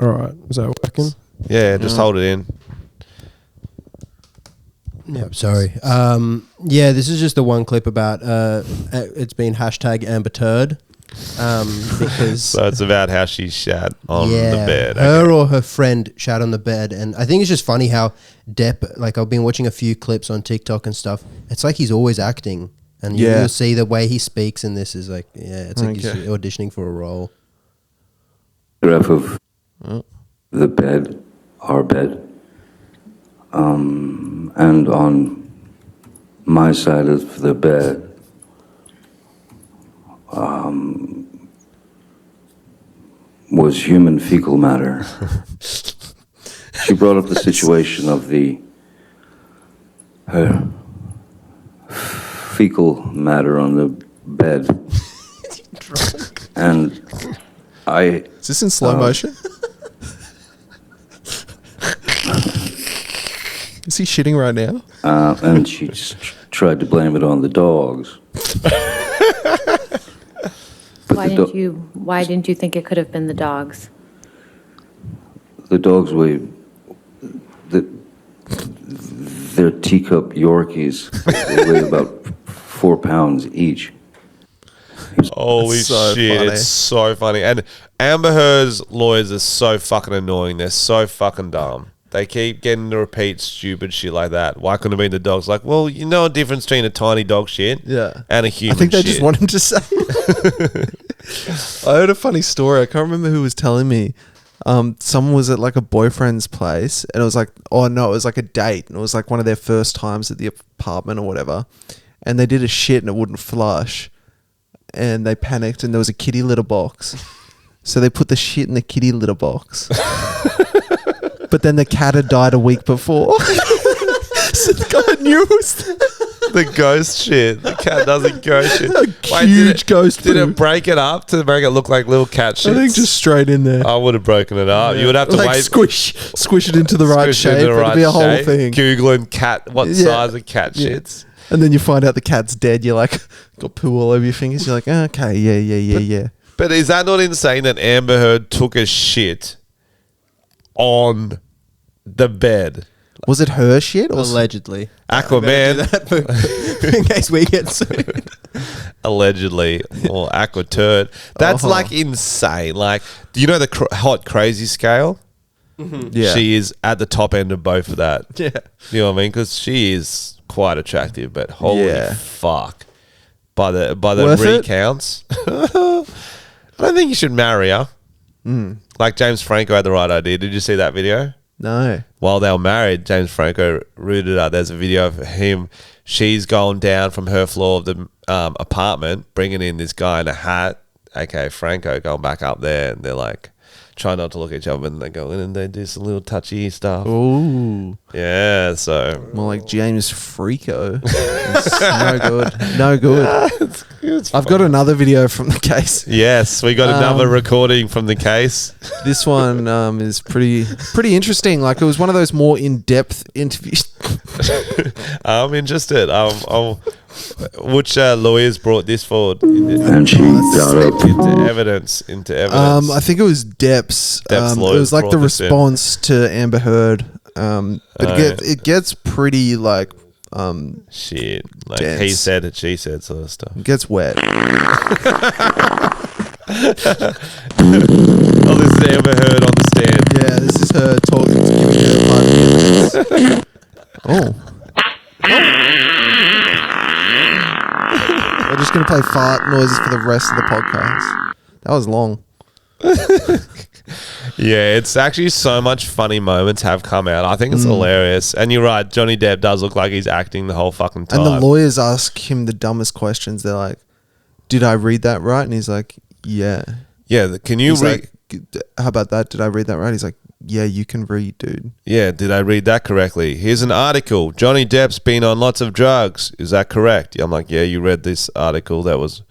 S3: All right. Is that working?
S1: Yeah, just hold it in.
S3: Yeah, sorry. Yeah, this is just the one clip about it's been hashtag Amber Turd. Because
S1: So it's about how she shat on the bed.
S3: Her or her friend shat on the bed. And I think it's just funny how Depp, like I've been watching a few clips on TikTok and stuff. It's like he's always acting. And you'll see the way he speaks in this is like, it's like he's auditioning for a role.
S5: Photograph of the bed, our bed, and on my side of the bed, was human fecal matter. She brought up the situation of her fecal matter on the bed, and
S2: Is this in slow motion? Is he shitting right now?
S5: and she tried to blame it on the dogs.
S6: Why didn't you think it could have been the dogs?
S5: The dogs weigh, they're teacup Yorkies. They weigh about 4 pounds each.
S1: Holy
S2: so
S1: shit,
S2: funny.
S1: it's so funny. And Amber Heard's lawyers are so fucking annoying. They're so fucking dumb. They keep getting to repeat stupid shit like that. Why couldn't it be the dogs? Like, well, you know a difference between a tiny dog shit and a human
S2: I think they
S1: shit.
S2: just want him to say it. I heard a funny story. I can't remember who was telling me. Someone was at like a boyfriend's place and it was like, oh no, it was like a date and it was like one of their first times at the apartment or whatever. And they did a shit and it wouldn't flush. And they panicked and there was a kitty litter box. So they put the shit in the kitty litter box. But then the cat had died a week before. So the guy knew it was
S1: the ghost shit. The cat doesn't ghost shit.
S2: huge ghost
S1: Did
S2: poo.
S1: it break it up to make it look like little cat shit?
S2: I think just straight in there.
S1: I would have broken it up. You would have to
S2: like
S1: wait.
S2: squish it into the right
S1: Squish it
S2: shape.
S1: into the
S2: It'd
S1: right
S2: be a whole
S1: shape.
S2: thing.
S1: Googling cat, what
S2: Yeah.
S1: size of cat
S2: Yeah.
S1: shits.
S2: And then you find out the cat's dead. You're like, got poo all over your fingers. You're like, okay, yeah.
S1: But is that not insane that Amber Heard took a shit on the bed?
S2: Was it her shit? Or
S3: Allegedly.
S1: Aquaman,
S3: In case we get sued.
S1: allegedly, or Aqua Turd. That's
S2: Uh-huh.
S1: like insane. Like, do you know the hot crazy scale?
S2: yeah.
S1: She is at the top end of both of that.
S2: Yeah.
S1: You know what I mean? Because she is quite attractive, but holy
S2: Yeah.
S1: fuck. By the
S2: Worth it?
S1: recounts, I don't think you should marry her. Like James Franco had the right idea. Did you see that video?
S2: No.
S1: While they were married, James Franco rooted up. There's a video of him. She's going down from her floor of the apartment, bringing in this guy in a hat, aka Franco, going back up there, and they're like, try not to look at each other, and they go in and they do some little touchy stuff.
S2: Ooh.
S1: Yeah, so.
S2: More like James Freako. It's no good. No good. I've got another video from the case.
S1: Yes, we got another recording from the case.
S2: This one is pretty interesting. Like, it was one of those more in-depth interviews.
S1: I'm interested. Which lawyers brought this forward
S5: And she got up.
S1: into evidence?
S2: I think it was Depp's.
S1: Depp's
S2: It
S1: lawyers
S2: was like the
S1: brought this in.
S2: response to Amber Heard. But it gets pretty like
S1: shit. Like
S2: dense.
S1: he said it, she said sort of stuff.
S2: It gets wet.
S1: Oh, this is Amber Heard on the stand.
S2: Yeah, this is her talking, giving her part of the evidence. Oh. We're just going to play fart noises for the rest of the podcast. That was long.
S1: Yeah, it's actually so much funny moments have come out. I think it's hilarious. And you're right, Johnny Depp does look like he's acting the whole fucking time.
S2: And the lawyers ask him the dumbest questions. They're like, did I read that right? And he's like, yeah.
S1: Yeah, can you
S2: He's
S1: read?
S2: like, how about that? Did I read that right? He's like, yeah, you can read, dude.
S1: Yeah, did I read that correctly? Here's an article. Johnny Depp's been on lots of drugs. Is that correct? I'm like, yeah, you read this article that was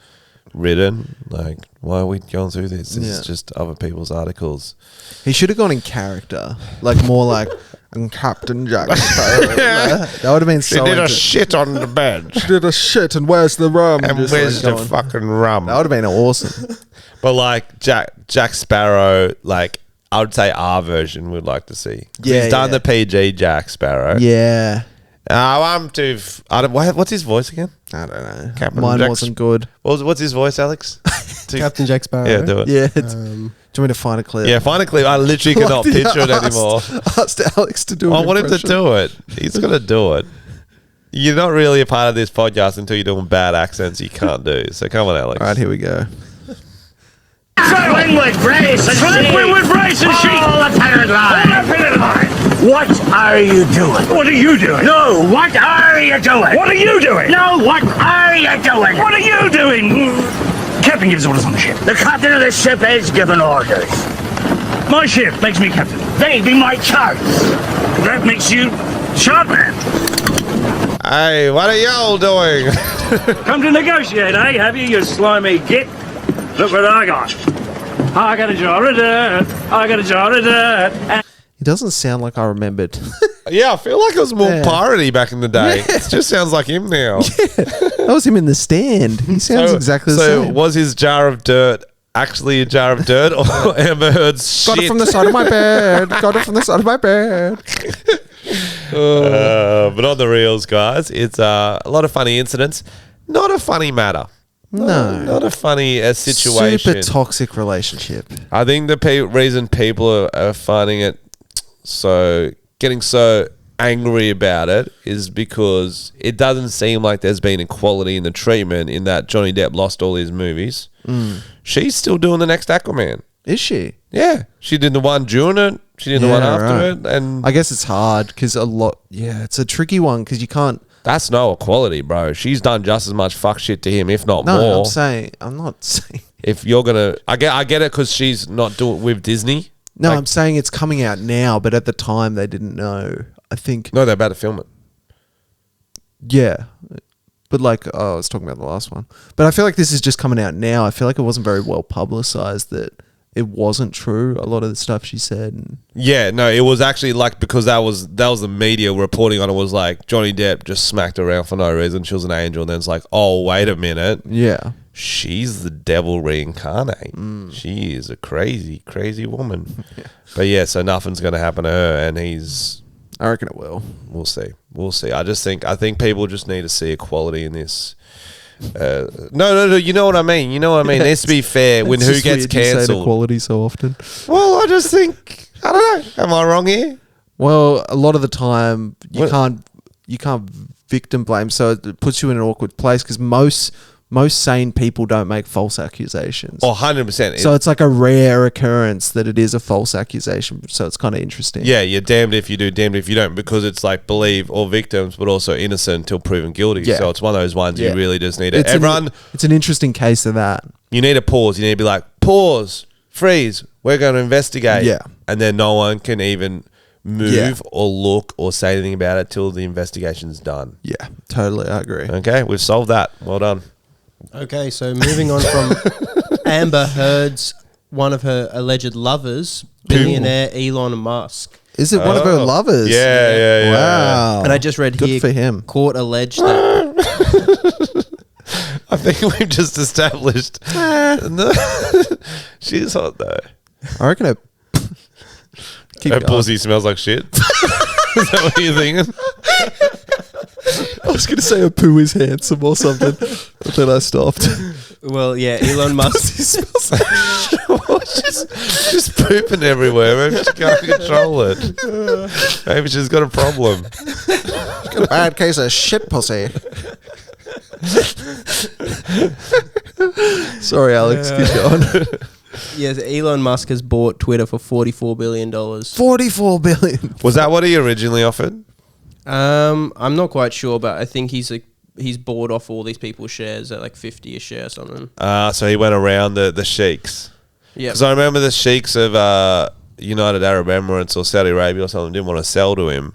S1: written. Like, why are we going through this? This is just other people's articles.
S2: He should have gone in character, like more like I'm Captain Jack Sparrow. That would have been so.
S1: She did a shit on the bed.
S2: She did a shit, and where's the rum?
S1: And
S2: Just
S1: where's
S2: like
S1: the fucking rum?
S2: That would have been awesome.
S1: But like Jack Sparrow, like I would say our version would like to see.
S2: Yeah,
S1: he's done
S2: yeah.
S1: the PG Jack Sparrow.
S2: Yeah,
S1: what's his voice again?
S2: I don't know.
S1: Captain
S2: Mine
S1: Jack
S2: wasn't good.
S1: What's his voice, Alex?
S3: Captain Jack Sparrow.
S1: Yeah, do it.
S2: Yeah, do you want me to find a clip?
S1: Yeah, find a clip. I literally cannot picture it anymore.
S2: Asked Alex to do.
S1: I want him to do it. He's gonna do it. You're not really a part of this podcast until you're doing bad accents you can't do. So come on, Alex.
S2: All right, here we go.
S7: Trifling with grace and
S8: Trifling with grace and sheep.
S7: All the parent line.
S8: All the parent line.
S7: What are you doing?
S8: What are you doing?
S7: No, what are you doing?
S8: What are you doing?
S7: No, what are you doing?
S8: What are you doing? Captain gives orders on the ship.
S7: The captain of the ship is giving orders.
S8: My ship makes me captain.
S7: They be my charts.
S8: That makes you shopman.
S1: Hey, what are y'all doing?
S8: Come to negotiate, eh? Have you slimy git? Look what I got. I got a jar of dirt. I got a jar of dirt.
S2: He doesn't sound like I remembered.
S1: Yeah, I feel like it was more
S2: Yeah.
S1: parody back in the day. It just sounds like him now.
S2: That was him in the stand. He sounds exactly the
S1: So
S2: same.
S1: was his jar of dirt actually a jar of dirt or Amber Heard's shit?
S2: Got it from the side of my bed. Got it from the side of my bed.
S1: But on the reels, guys, it's a lot of funny incidents. Not a funny matter.
S2: No.
S1: Not a funny situation.
S2: Super toxic relationship.
S1: I think the reason people are finding it getting so angry about it is because it doesn't seem like there's been equality in the treatment in that Johnny Depp lost all his movies. She's still doing the next Aquaman.
S2: Is she?
S1: Yeah. She did the one during it. She did the one after it. And
S2: I guess it's hard because it's a tricky one because you can't.
S1: that's no equality, bro. She's done just as much fuck shit to him, if not
S2: No,
S1: more.
S2: I'm not saying.
S1: If you're going to... I get it because she's not doing it with Disney.
S2: No,
S1: Like-
S2: I'm saying it's coming out now, but at the time they didn't know. I think.
S1: No, they're about to film it.
S2: Yeah. But I was talking about the last one. But I feel like this is just coming out now. I feel like it wasn't very well publicized that it wasn't true. A lot of the stuff she said. And
S1: Yeah, no, it was actually because that was the media reporting on it was like Johnny Depp just smacked her around for no reason. She was an angel. And then it's like, oh, wait a minute.
S2: yeah.
S1: She's the devil reincarnate. She is a crazy, crazy woman. But yeah, so nothing's going to happen to her. And
S2: I reckon it will.
S1: we'll see. We'll see. I think people just need to see equality in this. No. You know what I mean. You know what I mean. It needs to be fair when
S2: It's
S1: who
S2: just
S1: gets
S2: weird you say
S1: cancelled.
S2: equality so often.
S1: Well, I just think I don't know. Am I wrong here?
S2: Well, a lot of the time you
S1: What-
S2: can't victim blame, so it puts you in an awkward place because most most sane people don't make false accusations.
S1: Oh, 100%.
S2: So it's like a rare occurrence that it is a false accusation. So it's kind of interesting.
S1: Yeah, you're damned if you do, damned if you don't, because it's like believe all victims, but also innocent until proven guilty.
S2: Yeah.
S1: So it's one of those ones you really just need to.
S2: It's an interesting case of that.
S1: You need to pause. You need to be like, pause, freeze. We're going to investigate.
S2: Yeah.
S1: And then no one can even move or look or say anything about it till the investigation's done.
S2: Yeah, totally. I agree.
S1: Okay, we've solved that. Well done.
S3: Okay, so moving on from Amber Heard's one of her alleged lovers, billionaire Elon Musk.
S2: Is it one of her lovers?
S1: Yeah.
S2: Wow.
S3: And I just read
S2: Good
S3: here,
S2: for him.
S3: court alleged that
S1: I think we've just established. No. She's hot though.
S2: I reckon it. Keep
S1: Her
S2: going.
S1: pussy smells like shit. Is that what you're thinking?
S2: I was going to say a poo is handsome or something, but then I stopped.
S3: well, yeah, Elon Musk.
S1: She's pooping everywhere. Maybe she can't control it. Maybe she's got a problem.
S2: Got a bad case of shit pussy. Sorry, Alex. Keep going.
S3: Yes, Elon Musk has bought Twitter for $44 billion.
S2: $44 billion.
S1: Was that what he originally offered?
S3: I'm not quite sure, but I think he's bought off all these people's shares at like 50 a share or something.
S1: So he went around the sheiks.
S3: Yeah.
S1: Because I remember the sheiks of United Arab Emirates or Saudi Arabia or something didn't want to sell to him.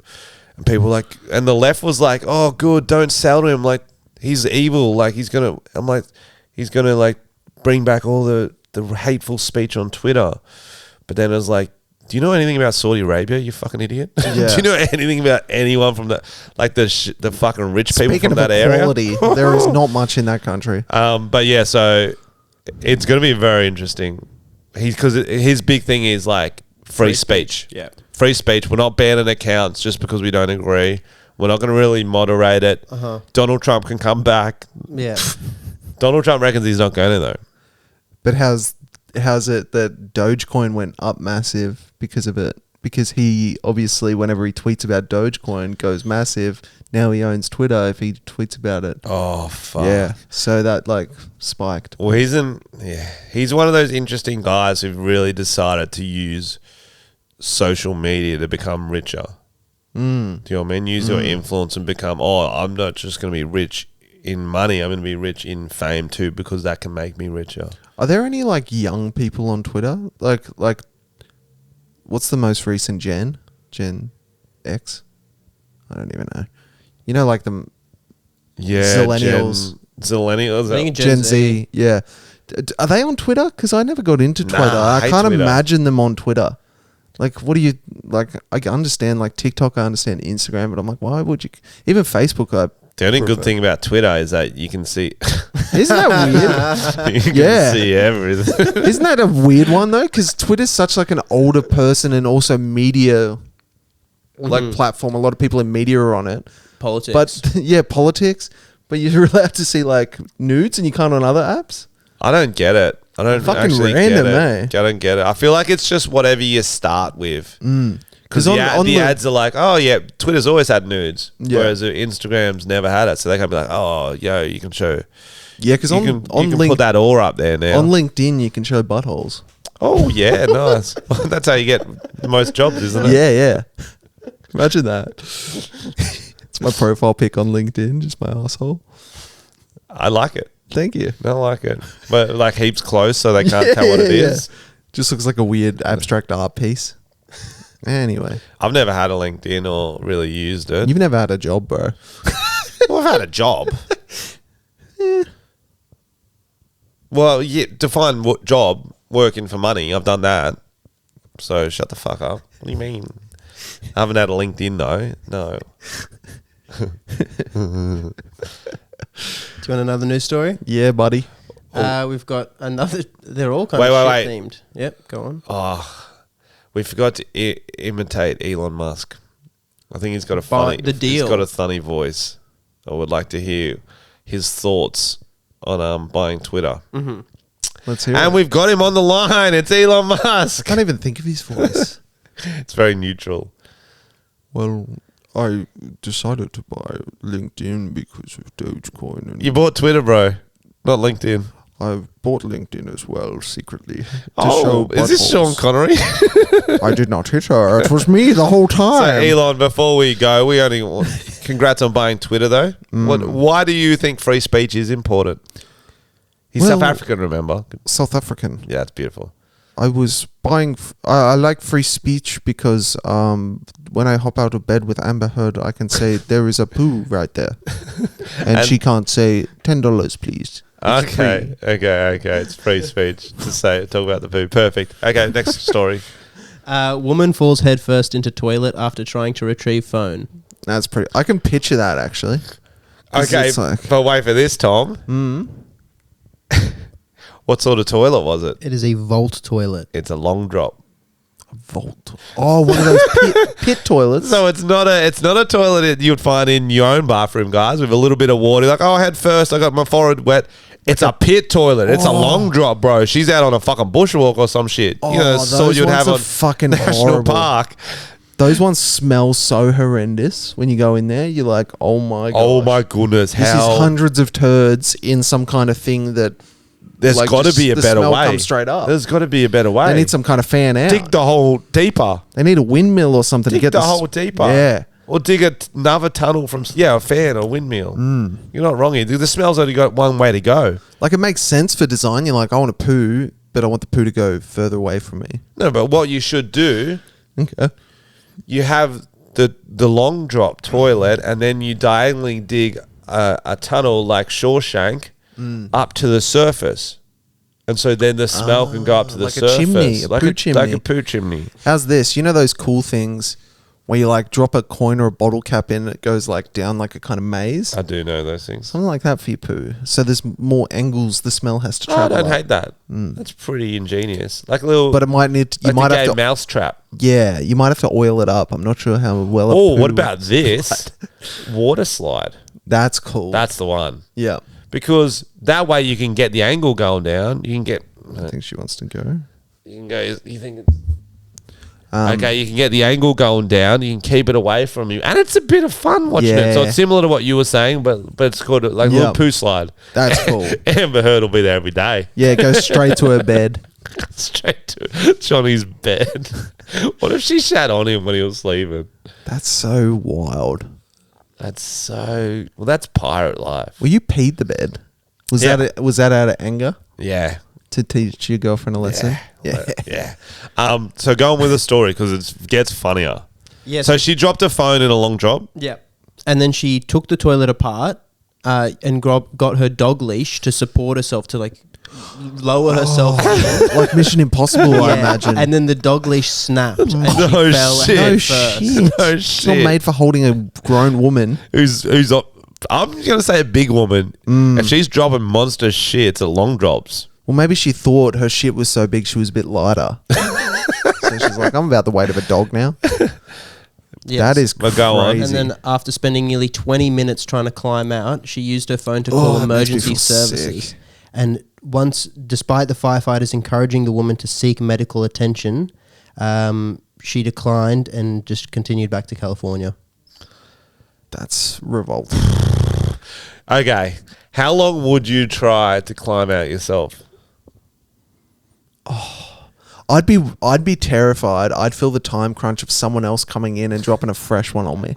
S1: And people were like, and the left was like, oh, good, don't sell to him. Like, he's evil. Like, he's going to like bring back all the hateful speech on Twitter. But then it was like, do you know anything about Saudi Arabia, you fucking idiot?
S2: Yeah.
S1: Do you know anything about anyone from the fucking rich people
S2: Speaking
S1: from
S2: of
S1: that
S2: equality,
S1: area?
S2: there is not much in that country.
S1: But yeah, so it's going to be very interesting. Because his big thing is like free speech.
S3: Yeah.
S1: Free speech. We're not banning accounts just because we don't agree. We're not going to really moderate it. Donald Trump can come back.
S3: Yeah.
S1: Donald Trump reckons he's not going to though.
S2: But how's it that Dogecoin went up massive because of it? Because he obviously, whenever he tweets about Dogecoin, goes massive. Now he owns Twitter if he tweets about it.
S1: Oh, fuck.
S2: Yeah. So that like spiked.
S1: Well, he's one of those interesting guys who've really decided to use social media to become richer. Do you know what I mean? Use your influence and become, I'm not just going to be rich in money. I'm going to be rich in fame too, because that can make me richer.
S2: Are there any like young people on Twitter? Like what's the most recent Gen X? I don't even know. You know, like the Zillennials.
S1: Zillennials.
S3: I think
S2: Gen Z. Yeah. Are they on Twitter? Because I never got into Twitter.
S1: I
S2: I
S1: hate
S2: can't
S1: Twitter.
S2: imagine them on Twitter. Like, what do you like? I understand like TikTok. I understand Instagram, but I'm like, why would you? Even Facebook.
S1: The only good thing about Twitter is that you can see.
S2: Isn't that weird?
S1: You can see everything.
S2: Isn't that a weird one though? Because Twitter's such like an older person and also media like platform. A lot of people in media are on it.
S3: Politics.
S2: But yeah, politics. But you're allowed to see like nudes and you can't on other apps.
S1: I don't get it. I don't
S2: Fucking
S1: actually
S2: random,
S1: get it.
S2: eh?
S1: I don't get it. I feel like it's just whatever you start with. Because
S2: on
S1: the
S2: the-
S1: ads are like, oh yeah, Twitter's always had nudes,
S2: Yeah.
S1: whereas Instagram's never had it. So they can be like, oh, yo, you can show.
S2: Yeah, because
S1: You
S2: on
S1: can
S2: Link-
S1: put that all up there now.
S2: on LinkedIn you can show buttholes.
S1: Oh yeah, nice. That's how you get the most jobs, isn't it?
S2: Yeah. Imagine that. It's my profile pic on LinkedIn, just my asshole.
S1: I like it.
S2: Thank you.
S1: I like it, but like heaps close, so they can't tell what it is.
S2: Just looks like a weird abstract art piece. Anyway,
S1: I've never had a LinkedIn or really used it.
S2: you've never had a job, bro.
S1: Well, I've had a job. Well, yeah, define what job, working for money. I've done that. So shut the fuck up. What do you mean? I haven't had a LinkedIn though. No.
S3: Do you want another news story?
S2: Yeah, buddy.
S3: We've got another. They're all kind
S1: Wait,
S3: of
S1: wait,
S3: shit
S1: wait.
S3: themed. Yep, go on.
S1: Oh, we forgot to imitate Elon Musk. I think he's got a funny.
S3: The deal.
S1: He's got a funny voice. I would like to hear his thoughts on buying Twitter.
S2: Let's hear
S1: And
S2: it.
S1: we've got him on the line. It's Elon Musk.
S2: Can't even think of his voice.
S1: It's very neutral.
S2: Well, I decided to buy LinkedIn because of Dogecoin. And
S1: You bought Twitter, bro. Not LinkedIn.
S2: I bought LinkedIn as well secretly.
S1: Is this Sean Connery?
S2: I did not hit her. It was me the whole
S1: So
S2: time.
S1: Elon, before we go, congrats on buying Twitter though. Why do you think free speech is important? He's South African, remember?
S2: South African.
S1: Yeah, it's beautiful.
S2: I was buying. I like free speech because when I hop out of bed with Amber Heard, I can say there is a poo right there, and she can't say $10, please. It's
S1: Okay. It's free speech to talk about the poo. Perfect. Okay, next story.
S3: Woman falls headfirst into toilet after trying to retrieve phone.
S2: That's pretty. I can picture that actually.
S1: Okay, but wait for this, Tom. What sort of toilet was it?
S3: It is a vault toilet.
S1: It's a long drop.
S2: Vault. Oh, one of those pit toilets.
S1: So it's not a toilet you'd find in your own bathroom, guys, with a little bit of water. Like, I had first, I got my forehead wet. It's a pit toilet. It's a long drop, bro. She's out on a fucking bushwalk or some shit. So you'd have on
S2: fucking
S1: National
S2: horrible.
S1: Park.
S2: Those ones smell so horrendous when you go in there. You're like, oh my god.
S1: Oh my goodness.
S2: This is hundreds of turds in some kind of thing that.
S1: There's got to be a better way.
S2: Comes straight up.
S1: There's got to be a better way.
S2: They need some kind of fan out.
S1: Dig the hole deeper.
S2: They need a windmill or something to get
S1: the hole deeper.
S2: Yeah.
S1: Or dig another tunnel from a fan or windmill. You're not wrong here. The smell's only got one way to go.
S2: Like, it makes sense for design. You're like, I want to poo, but I want the poo to go further away from me.
S1: No, but what you should do,
S2: Okay.
S1: you have the long drop toilet, and then you diagonally dig a tunnel like Shawshank up to the surface. And so then the smell can go up to the
S2: like
S1: surface.
S2: A chimney, a poo chimney.
S1: Like a poo chimney.
S2: How's this? You know those cool things where you like drop a coin or a bottle cap in, it goes like down like a kind of maze?
S1: I do know those things.
S2: Something like that for your poo. So there's more angles the smell has to
S1: I
S2: travel.
S1: don't hate that. That's pretty ingenious. Like a little...
S2: But it might need... You might have to...
S1: mouse trap.
S2: Yeah, you might have to oil it up. I'm not sure how well...
S1: Oh, what about this? Water slide.
S2: That's cool.
S1: That's the one.
S2: Yeah.
S1: Because that way you can get the angle going down. You can get...
S2: I think she wants to go.
S1: You can go... You think... Okay, you can get the angle going down. You can keep it away from you, and it's a bit of fun watching it. So it's similar to what you were saying, but it's called like a little poo slide.
S2: That's cool.
S1: Amber Heard will be there every day.
S2: Yeah, go straight to her bed.
S1: Straight to Johnny's bed. What if she shat on him when he was sleeping?
S2: That's so wild.
S1: That's pirate life.
S2: Well, you peed the bed. Was that out of anger?
S1: Yeah.
S2: To teach your girlfriend a lesson?
S1: Yeah. So go on with the story because it gets funnier.
S3: Yeah.
S1: So she dropped her phone in a long drop.
S3: Yeah. And then she took the toilet apart and got her dog leash to support herself, to like lower herself.
S2: Like Mission Impossible, I imagine.
S3: And then the dog leash snapped. And
S1: No
S3: she fell
S1: shit.
S3: head
S2: No
S3: first.
S2: shit.
S1: No
S2: It's not
S1: shit.
S2: made for holding a grown woman.
S1: Who's I'm going to say a big woman. If she's dropping monster shit, it's a long drops.
S2: Well, maybe she thought her shit was so big she was a bit lighter. So she's like, I'm about the weight of a dog now.
S3: Yes.
S2: That is
S1: Well,
S2: crazy.
S1: go on.
S3: And then after spending nearly 20 minutes trying to climb out, she used her phone to call
S2: that makes me
S3: emergency
S2: feel
S3: services.
S2: sick.
S3: And despite the firefighters encouraging the woman to seek medical attention, she declined and just continued back to California.
S2: That's revolting.
S1: Okay. How long would you try to climb out yourself?
S2: I'd be terrified. I'd feel the time crunch of someone else coming in and dropping a fresh one on me.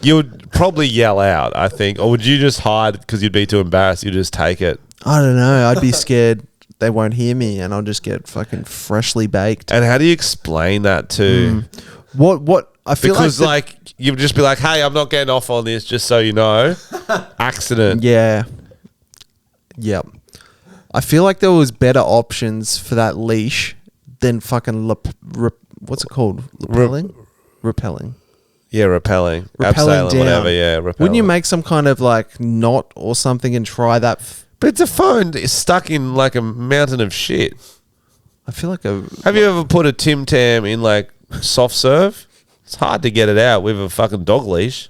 S1: You would probably yell out, I think. Or would you just hide because you'd be too embarrassed? You'd just take it.
S2: I don't know. I'd be scared they won't hear me and I'll just get fucking freshly baked.
S1: And how do you explain that to...
S2: What I feel
S1: Because
S2: like
S1: you'd just be like, hey, I'm not getting off on this, just so you know. Accident.
S2: yeah. Yep. I feel like there was better options for that leash than fucking what's it called? Repelling.
S1: Yeah, repelling.
S2: Repelling
S1: Abseiling,
S2: down.
S1: whatever, yeah. Repelling.
S2: Wouldn't you make some kind of like knot or something and try that?
S1: But it's a phone. It's stuck in like a mountain of shit.
S2: I feel like
S1: Have you ever put a Tim Tam in like soft serve? It's hard to get it out with a fucking dog leash.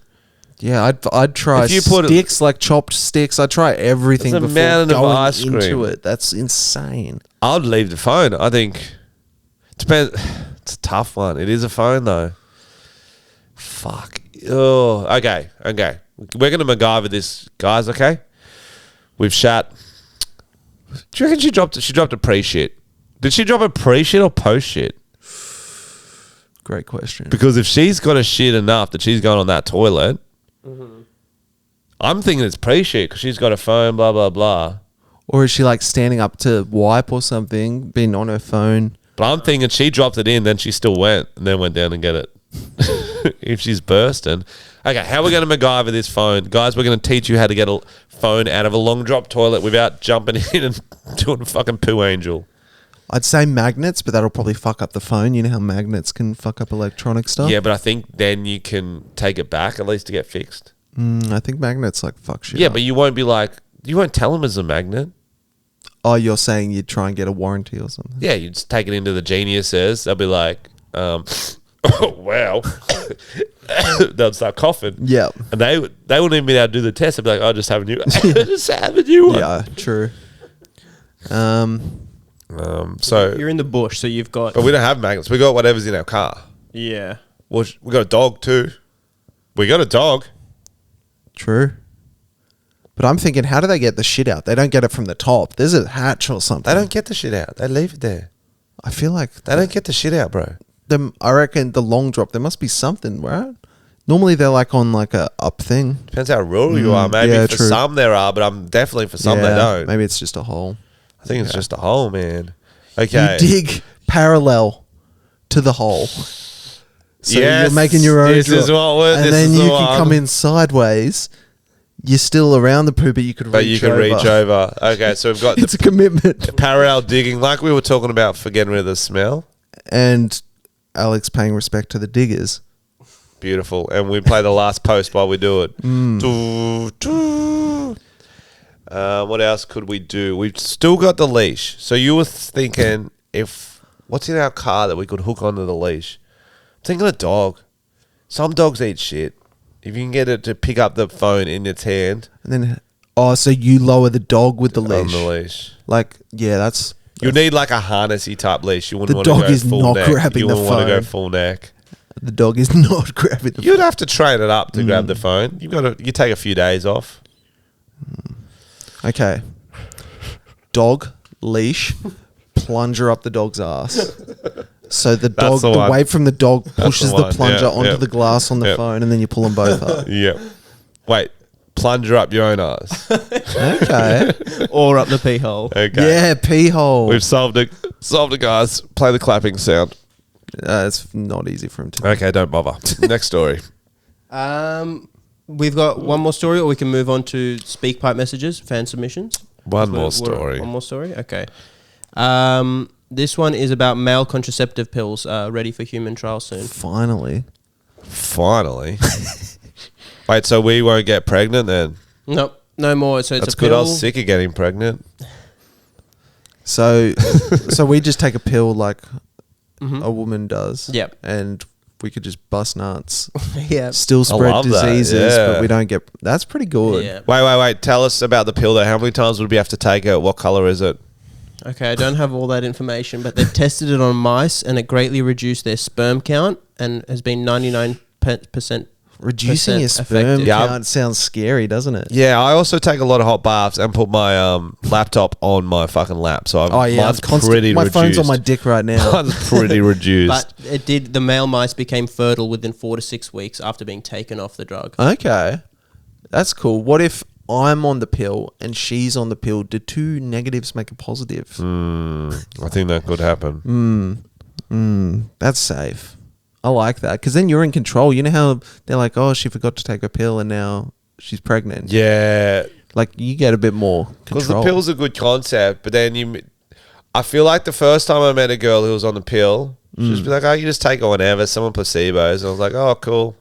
S2: yeah, I'd try
S1: If you put
S2: sticks, like chopped sticks. I'd try everything
S1: It's a
S2: before
S1: mountain of
S2: going
S1: ice
S2: into
S1: cream.
S2: it. That's insane.
S1: I'd leave the phone. I think depends. It's a tough one. It is a phone though. Fuck. Oh, okay. We're gonna MacGyver this, guys. Okay. We've shat. Do you reckon she dropped a pre-shit? Did she drop a pre-shit or post-shit?
S2: Great question.
S1: Because if she's got a shit enough that she's going on that toilet, I'm thinking it's pre-shit because she's got a phone, blah, blah, blah.
S2: Or is she like standing up to wipe or something, been on her phone?
S1: But I'm thinking she dropped it in, then she still went and then went down and get it. If she's bursting. Okay, how are we going to MacGyver this phone? Guys, we're going to teach you how to get a phone out of a long drop toilet without jumping in and doing a fucking poo angel.
S2: I'd say magnets, but that'll probably fuck up the phone. You know how magnets can fuck up electronic stuff?
S1: Yeah, but I think then you can take it back at least to get fixed.
S2: I think magnets like fuck shit
S1: Yeah,
S2: up.
S1: but you won't be like, you won't tell them it's a magnet.
S2: Oh, you're saying you'd try and get a warranty or something?
S1: Yeah, you just take it into the Geniuses. They'll be like, oh, wow. They'll start coughing.
S2: Yeah.
S1: And they wouldn't even be able to do the test. They'd be like, oh, just have a new just have a new one.
S2: Yeah, true.
S1: So
S9: You're in the bush, so you've got...
S1: but we don't have magnets. We got whatever's in our car.
S9: Yeah.
S1: Well, we got a dog too. We got a dog.
S2: True. But I'm thinking, how do they get the shit out? They don't get it from the top. There's a hatch or something.
S1: They don't get the shit out. They leave it there.
S2: I feel like
S1: They don't get the shit out, bro.
S2: I reckon the long drop, there must be something, right? Normally they're like on like a up thing.
S1: Depends how rural you are. Maybe
S2: yeah,
S1: for
S2: true.
S1: some there are, but I'm definitely for some they don't.
S2: Maybe it's just a hole.
S1: I think it's just a hole, man. Okay.
S2: You dig parallel to the hole. So
S1: Yes,
S2: you're making your own
S1: this
S2: drop.
S1: is what we're-
S2: and
S1: this
S2: then
S1: is
S2: you
S1: the
S2: can
S1: one.
S2: come in sideways. You're still around the poo, but you could
S1: But
S2: reach
S1: you can
S2: over.
S1: reach over. Okay, so we've got
S2: It's
S1: the
S2: a commitment.
S1: parallel digging, like we were talking about for getting rid of the smell.
S2: And Alex paying respect to the diggers.
S1: Beautiful. And we play the last post while we do it. Doo, doo. What else could we do? We've still got the leash. So you were thinking what's in our car that we could hook onto the leash? I'm thinking a dog. Some dogs eat shit. If you can get it to pick up the phone in its hand
S2: And then, so you lower the dog with the leash.
S1: on the leash.
S2: Like, yeah, that's...
S1: You need like a harnessy type leash. You wouldn't
S2: The
S1: want to
S2: dog
S1: go
S2: is
S1: full
S2: not
S1: neck.
S2: grabbing
S1: You
S2: the
S1: wouldn't want to go
S2: phone.
S1: full neck.
S2: The dog is not grabbing the
S1: You'd have to train it up to grab the phone. You take a few days off.
S2: Okay. Dog, leash, plunger up the dog's ass. So the dog,
S1: the
S2: the
S1: one.
S2: weight from the dog pushes
S1: the
S2: the,
S1: one.
S2: plunger
S1: Yeah,
S2: onto
S1: yeah.
S2: the glass on the
S1: Yeah.
S2: phone, and then you pull them both up.
S1: Yeah. Wait, plunger up your own ass.
S2: Okay.
S9: Or up the pee hole.
S1: Okay.
S2: Yeah, pee hole.
S1: We've solved it. Solved it, guys. Play the clapping sound.
S2: It's not easy for him to.
S1: Okay, don't bother. Next story.
S3: We've got one more story, or we can move on to speak pipe messages, fan submissions.
S1: One more story.
S3: One more story. Okay. This one is about male contraceptive pills ready for human trial soon.
S2: Finally.
S1: Wait, so we won't get pregnant then?
S3: Nope, no more. So it's
S1: That's
S3: a
S1: good.
S3: pill.
S1: I was sick of getting pregnant.
S2: So we just take a pill like a woman does.
S3: Yep.
S2: And we could just bust nuts.
S3: Yeah.
S2: Still spread
S1: love that,
S2: diseases,
S1: yeah.
S2: but we don't get. That's pretty good.
S3: Yeah.
S1: Wait. Tell us about the pill though. How many times would we have to take it? What color is it?
S3: Okay, I don't have all that information, but they've tested it on mice, and it greatly reduced their sperm count, and has been 99%
S2: Reducing your sperm
S3: effective.
S1: Yeah.
S2: count sounds scary, doesn't it?
S1: Yeah, I also take a lot of hot baths and put my laptop on my fucking lap. So mine's pretty
S2: my
S1: reduced.
S2: phone's on my dick right now.
S1: Mine's pretty reduced.
S3: But it did. The male mice became fertile within 4 to 6 weeks after being taken off the drug.
S2: Okay. That's cool. What if I'm on the pill and she's on the pill? Do two negatives make a positive?
S1: I think that could happen.
S2: That's safe. I like that. Because then you're in control. You know how they're like, oh, she forgot to take a pill and now she's pregnant.
S1: Yeah,
S2: Like, you get a bit more
S1: because the
S2: control.
S1: pill's a good concept, but then I feel like the first time I met a girl who was on the pill, she'd just be like, oh, you just take it whenever, someone placebos. And I was like, oh, cool.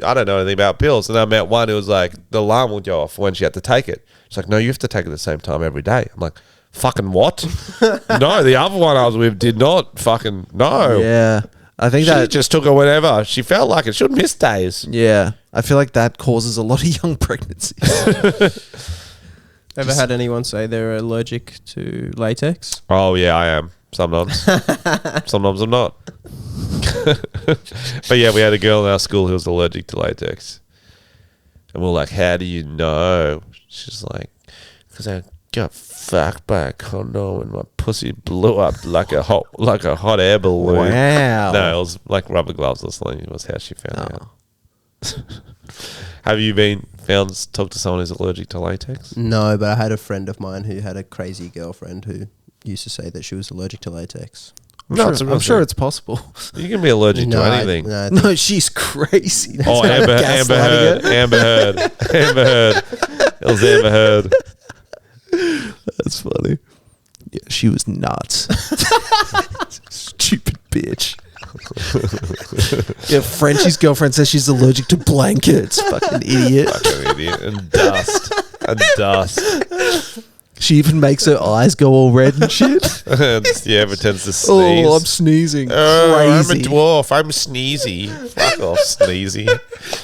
S1: I don't know anything about pills. And I met one who was like, the alarm would go off when she had to take it. She's like, no, you have to take it at the same time every day. I'm like, fucking what? No, the other one I was with did not fucking, no.
S2: Yeah. I think
S1: She
S2: that
S1: just took it whenever. She felt like it. She would miss days.
S2: Yeah. I feel like that causes a lot of young pregnancies.
S3: Ever had anyone say they're allergic to latex?
S1: Oh, yeah, I am. Sometimes. Sometimes I'm not. But yeah, we had a girl in our school who was allergic to latex. And we were like, how do you know? She's like, because our got fucked by a condom and my pussy blew up like a hot air balloon.
S2: Wow.
S1: No, it was like rubber gloves or something. It was how she found out. Have you talked to someone who's allergic to latex?
S3: No, but I had a friend of mine who had a crazy girlfriend who used to say that she was allergic to latex.
S2: I'm sure it's possible.
S1: You can be allergic to anything.
S2: No, she's crazy.
S1: Oh, Amber Heard. It was Amber Heard.
S2: That's funny. Yeah, she was nuts. Stupid bitch. Yeah, Frenchy's girlfriend says she's allergic to blankets. Fucking idiot.
S1: Fucking idiot. And dust.
S2: She even makes her eyes go all red and shit.
S1: Yeah, pretends to sneeze.
S2: Oh, I'm sneezing.
S1: I'm a
S2: Crazy.
S1: dwarf. I'm sneezy. Fuck off, sneezy.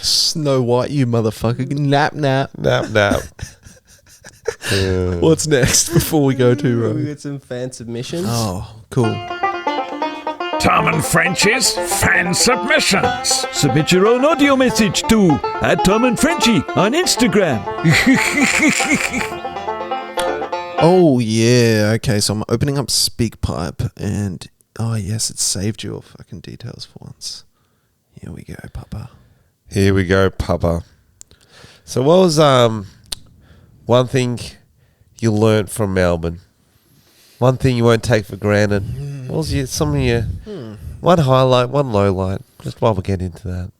S2: Snow White, you motherfucker. Nap.
S1: Nap.
S2: What's next before we go to...
S3: We got some fan submissions.
S2: Oh, cool.
S7: Tom and Frenchy's fan submissions.
S4: Submit your own audio message to @TomandFrenchy on Instagram.
S2: Oh, yeah. Okay, so I'm opening up SpeakPipe and... Oh, yes, it saved your fucking details for once. Here we go, Papa.
S1: So what was one thing you learnt from Melbourne? One thing you won't take for granted? What was one highlight, one low light? Just while we get into that.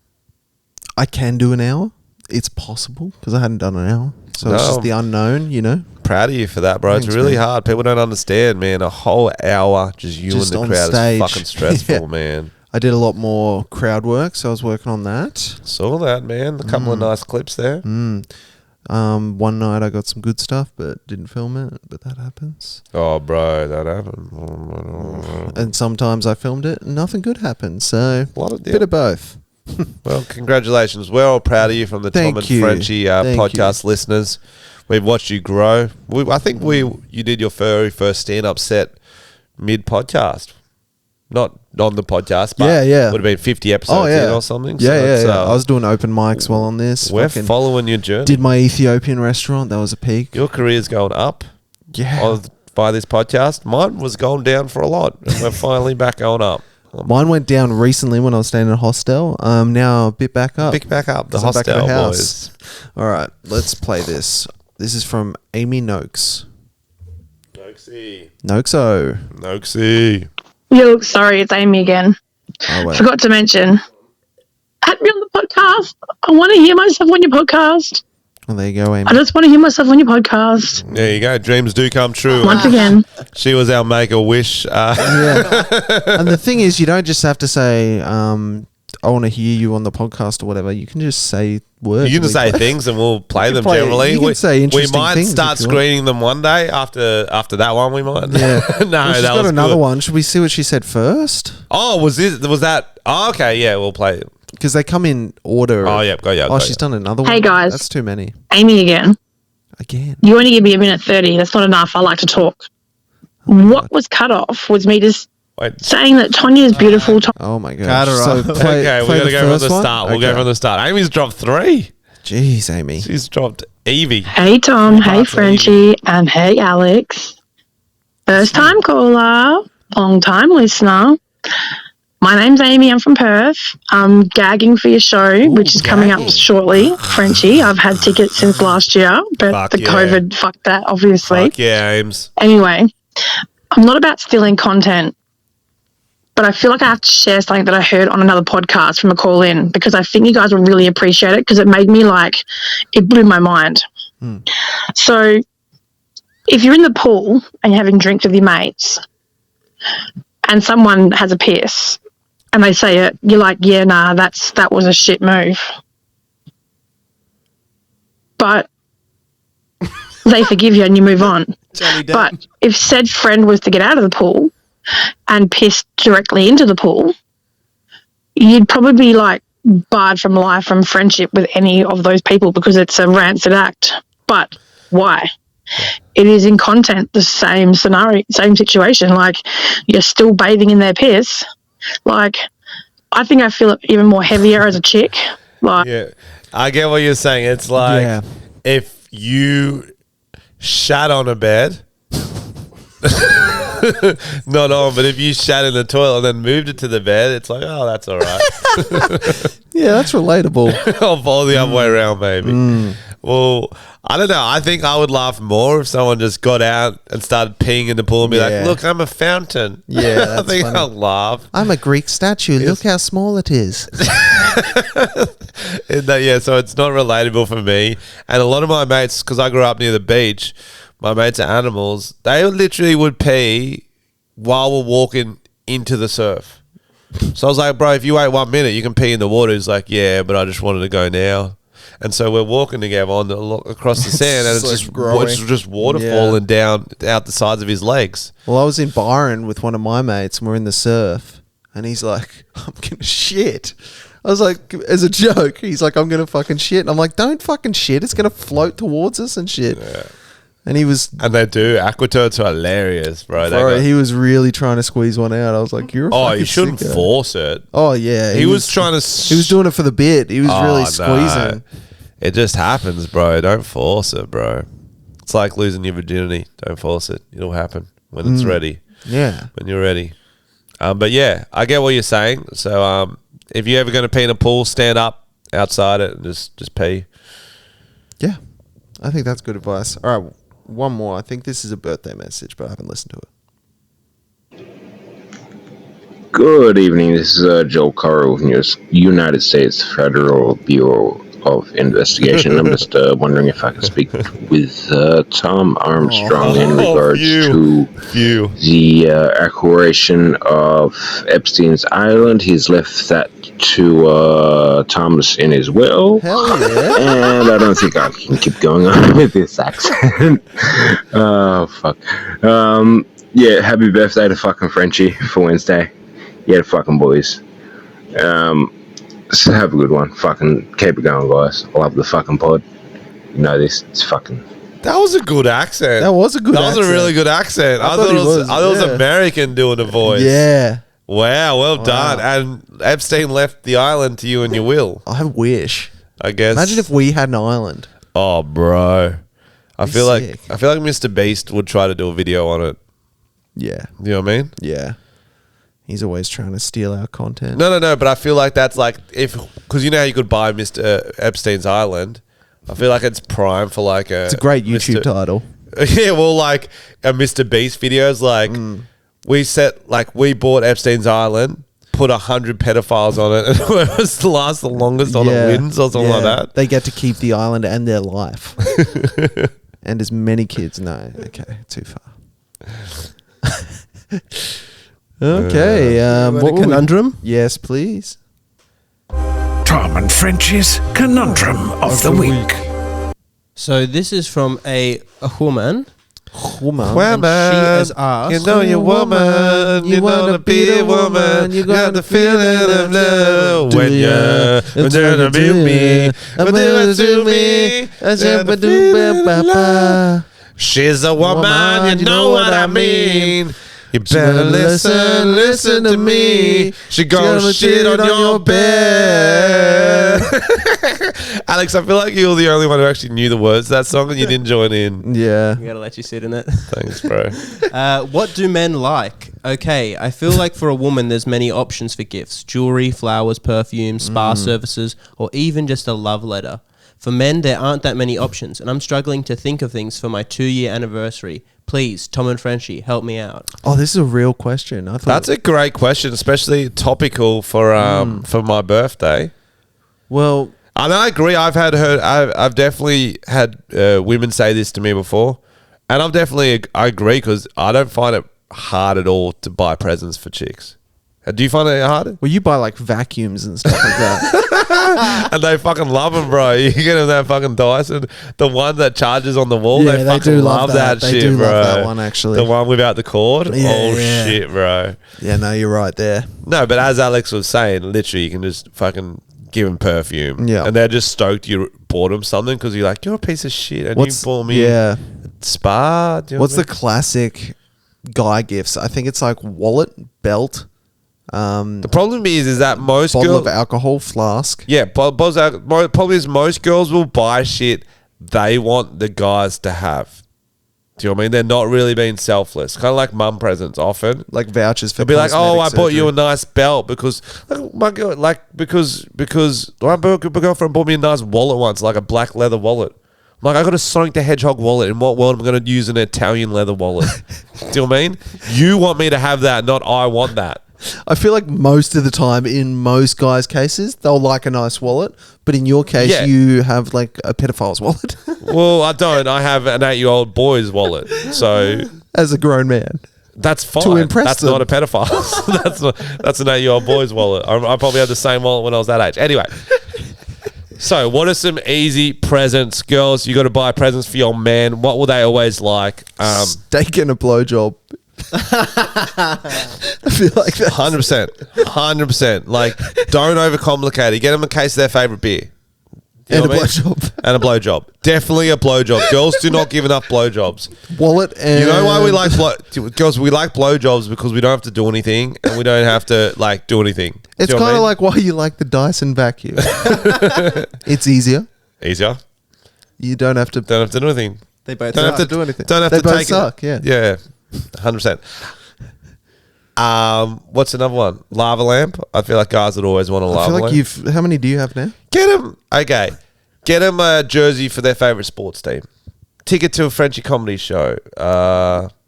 S2: I can do an hour. It's possible because I hadn't done an hour. So it's
S1: No.
S2: just the unknown, you know?
S1: Proud of you for that, bro.
S2: Thanks,
S1: it's really
S2: man.
S1: hard. People don't understand, man. A whole hour just you
S2: Just
S1: and
S2: on
S1: the crowd
S2: stage.
S1: is fucking stressful,
S2: Yeah.
S1: man.
S2: I did a lot more crowd work, so I was working on that.
S1: Saw that, man. A couple of nice clips there.
S2: One night I got some good stuff, but didn't film it, but that happens.
S1: Oh, bro, that happened.
S2: And sometimes I filmed it and nothing good happened, so
S1: A lot of-
S2: bit of both.
S1: Well, congratulations. We're all proud of you from the
S2: Thank
S1: Tom and
S2: you.
S1: Frenchy
S2: Thank
S1: podcast listeners. We've watched you grow. I think you did your very first stand-up set mid-podcast. Not on the podcast, but
S2: Yeah.
S1: would have been 50 episodes in or something. So
S2: Yeah.
S1: it's,
S2: I was doing open mics while on this.
S1: we're
S2: Fucking
S1: following your journey.
S2: did my Ethiopian restaurant. That was a peak.
S1: Your career's going up
S2: Yeah.
S1: by this podcast. Mine was going down for a lot. And we're finally back going up.
S2: Mine went down recently when I was staying in a hostel. Now a bit back up.
S1: Pick back up. The
S2: 'Cause I'm back at
S1: hostel
S2: the house.
S1: boys.
S2: All right, let's play this. This is from Amy Noakes. Noakesy.
S10: Yo, sorry, it's Amy again.
S2: Oh, wait.
S10: Forgot to mention. Had me on the podcast. I want to hear myself on your podcast.
S2: Well, there you go, Amy.
S10: I just want to hear myself on your podcast.
S1: There you go. Dreams do come true.
S10: Once again.
S1: She was our Make-A-Wish.
S2: Yeah. And the thing is, you don't just have to say, I want to hear you on the podcast or whatever. You can just say words.
S1: You can say things and we'll play them
S2: play-
S1: generally.
S2: you can say
S1: we
S2: interesting
S1: might
S2: things
S1: start
S2: if you want.
S1: screening them one day after that one. We might.
S2: Yeah.
S1: No,
S2: Well, she's
S1: that
S2: got
S1: was
S2: another
S1: good.
S2: one. Should we see what she said first?
S1: Oh, was that? Oh, okay, yeah, we'll play it.
S2: Because they come in order.
S1: Oh, yep,
S2: She's done another one.
S10: Hey, guys.
S2: That's too many.
S10: Amy again.
S2: Again.
S10: You only give me a minute 30. That's not enough. I like to talk. What was cut off was me just saying that Tanya's beautiful.
S2: Oh, my God.
S9: Cut her off.
S1: Okay, we're gonna go from the start. We'll go
S2: Okay.
S1: from the start. Amy's dropped 3.
S2: Jeez, Amy.
S1: She's dropped Evie.
S10: Hey, Tom. Hey, Frenchy. And hey, Alex. First time caller. Long time listener. My name's Amy. I'm from Perth. I'm gagging for your show, which is coming up shortly. Frenchy. I've had tickets since last year, but
S1: Fuck
S10: the
S1: yeah.
S10: COVID fucked that, obviously.
S1: Fuck yeah, Ames.
S10: Anyway, I'm not about stealing content, but I feel like I have to share something that I heard on another podcast from a call in because I think you guys will really appreciate it because it made me it blew my mind. So if you're in the pool and you're having drinks with your mates and someone has a piss and they say it, you're like, yeah, nah, that was a shit move. But they forgive you and you move on. But if said friend was to get out of the pool and piss directly into the pool, you'd probably be barred from life, from friendship with any of those people because it's a rancid act. But why? It is in content the same scenario, same situation. You're still bathing in their piss. I think I feel it even more heavier as a chick.
S1: Yeah, I get what you're saying. It's if you shat on a bed, not on, but if you shat in the toilet and then moved it to the bed, it's like, oh, that's all right.
S2: Yeah, that's relatable.
S1: I'll follow the other way around, maybe. Well, I don't know. I think I would laugh more if someone just got out and started peeing in the pool and be like, look, I'm a fountain.
S2: Yeah,
S1: I
S2: that's
S1: think
S2: funny.
S1: I'll laugh.
S2: I'm a Greek statue. Look how small it is.
S1: Yeah, so it's not relatable for me. And a lot of my mates, because I grew up near the beach, my mates are animals. They literally would pee while we're walking into the surf. So I was like, bro, if you wait 1 minute, you can pee in the water. He's like, yeah, but I just wanted to go now. And so we're walking together across the sand, and it's just water falling down out the sides of his legs.
S2: Well, I was in Byron with one of my mates, and we're in the surf, and he's like, I'm going to shit. I was like, as a joke, he's like, I'm going to fucking shit. And I'm like, don't fucking shit. It's going to float towards us and shit. Yeah. And he was...
S1: And they do. Aquaturts are hilarious, bro.
S2: He was really trying to squeeze one out. I was like, you're a fucking
S1: you shouldn't
S2: sicko.
S1: Force it.
S2: Oh, yeah.
S1: He was trying to...
S2: He was doing it for the bit. He was really squeezing.
S1: No. It just happens, bro. Don't force it, bro. It's like losing your virginity. Don't force it. It'll happen when it's ready.
S2: Yeah.
S1: When you're ready. But yeah, I get what you're saying. So if you're ever going to pee in a pool, stand up outside it and just pee.
S2: Yeah. I think that's good advice. All right. One more. I think this is a birthday message, but I haven't listened to it.
S11: Good evening. This is Joe Carroll from the United States Federal Bureau of Investigation. I'm just wondering if I can speak with Tom Armstrong in regards to the acquisition of Epstein's Island. He's left that to Thomas in his will.
S2: Hell yeah.
S11: And I don't think I can keep going on with this accent. Oh, fuck. Yeah, happy birthday to fucking Frenchy for Wednesday. Yeah, fucking boys. So have a good one. Fucking keep it going, guys. I love the fucking pod. You know this. It's fucking...
S1: That was a good accent.
S2: That was a really
S1: good accent. I thought it was American doing a voice.
S2: Yeah.
S1: Wow, well done. And Epstein left the island to you and your will.
S2: I wish.
S1: I guess.
S2: Imagine if we had an island.
S1: Oh, bro. I feel like Mr. Beast would try to do a video on it.
S2: Yeah.
S1: You know what I mean?
S2: Yeah. He's always trying to steal our content.
S1: No, but I feel like that's like because you know how you could buy Mr. Epstein's Island. I feel like it's prime for like a...
S2: It's a great YouTube title.
S1: Yeah, well, like a Mr. Beast videos, like we bought Epstein's Island, put 100 pedophiles on it, and whoever lasts the longest on it wins or something like that.
S2: They get to keep the island and their life. And as many kids. No, okay, too far. Okay.
S3: What conundrum?
S2: Yes, please.
S7: Tom and Frenchy's Conundrum of the Week.
S3: So this is from a woman.
S2: Woman.
S3: And she has asked,
S1: you know you're woman, you wanna be a woman, you got the feeling of love when you're gonna be me, but do it to me. She's a woman, you know what I mean. You better listen to me. She gonna shit on your bed. Alex, I feel like you're the only one who actually knew the words to that song and you didn't join in.
S2: Yeah.
S3: We gotta let you sit in it.
S1: Thanks, bro.
S3: What do men like? Okay, I feel like for a woman there's many options for gifts. Jewelry, flowers, perfume, spa services, or even just a love letter. For men, there aren't that many options, and I'm struggling to think of things for my 2-year anniversary. Please, Tom and Frenchy, help me out.
S2: Oh, this is a real question. I thought
S1: That's a great question, especially topical for my birthday.
S2: Well,
S1: and I agree. I've definitely had women say this to me before, and I agree because I don't find it hard at all to buy presents for chicks. Do you find it hard?
S2: Well, you buy like vacuums and stuff like that.
S1: And they fucking love them, bro. You get them that fucking Dyson, the one that charges on the wall.
S2: Yeah,
S1: they
S2: they
S1: fucking
S2: do
S1: love that
S2: they
S1: shit,
S2: do
S1: bro.
S2: love that one, actually.
S1: The one without the cord.
S2: Yeah.
S1: Shit, bro.
S2: Yeah, no, you're right there.
S1: No, but as Alex was saying, literally, you can just fucking give them perfume.
S2: Yeah.
S1: And they're just stoked you bought them something because you're like, you're a piece of shit and you bought me a spa.
S2: What's the classic guy gifts? I think it's like wallet, belt.
S1: The problem is that most
S2: bottle
S1: girls
S2: of alcohol, flask.
S1: Yeah, probably is most girls will buy shit they want the guys to have. Do you know what I mean? They're not really being selfless. Kind of like mum presents often.
S2: Like vouchers for
S1: They'll be like, oh, I
S2: cosmetic
S1: bought you a
S2: surgery.
S1: nice belt because my girl, because my girlfriend bought me a nice wallet once, like a black leather wallet. I'm like, I got a Sonic the Hedgehog wallet. In what world am I going to use an Italian leather wallet? Do you know what I mean? You want me to have that, not I want that.
S2: I feel like most of the time, in most guys' cases, they'll like a nice wallet. But in your case,
S1: Yeah.
S2: you have like a pedophile's wallet.
S1: Well, I don't. I have an 8-year-old boy's wallet. So
S2: As a grown man.
S1: that's fine.
S2: To impress
S1: that's
S2: them.
S1: not a pedophile. that's an 8-year-old boy's wallet. I probably had the same wallet when I was that age. Anyway. So, what are some easy presents, girls? You got to buy presents for your man. What will they always like?
S2: Steak and a blowjob. I feel like that.
S1: 100%. Like, don't overcomplicate it. Get them a case of their favorite beer. You
S2: And
S1: know
S2: a
S1: what I mean?
S2: blowjob.
S1: And a blowjob. Definitely a blowjob. Girls do not give enough blowjobs.
S2: Wallet and...
S1: You know why we like girls? We like blowjobs because we don't have to do anything and we don't have to like do anything.
S2: It's
S1: Do you know what I
S2: kind of
S1: mean?
S2: like why you like the Dyson vacuum. It's easier.
S1: Easier.
S2: You don't have to...
S1: Don't have to do anything.
S9: They both
S1: Don't
S9: suck.
S1: have to
S2: do anything.
S1: Don't have
S2: They
S1: to
S2: both
S1: take
S2: suck,
S1: it.
S2: yeah.
S1: 100%. What's another one? Lava lamp. I feel like guys would always want a
S2: I
S1: lava
S2: feel like
S1: lamp.
S2: How many do you have now?
S1: Get them. Okay. Get them a jersey for their favorite sports team. Ticket to a Frenchy comedy show.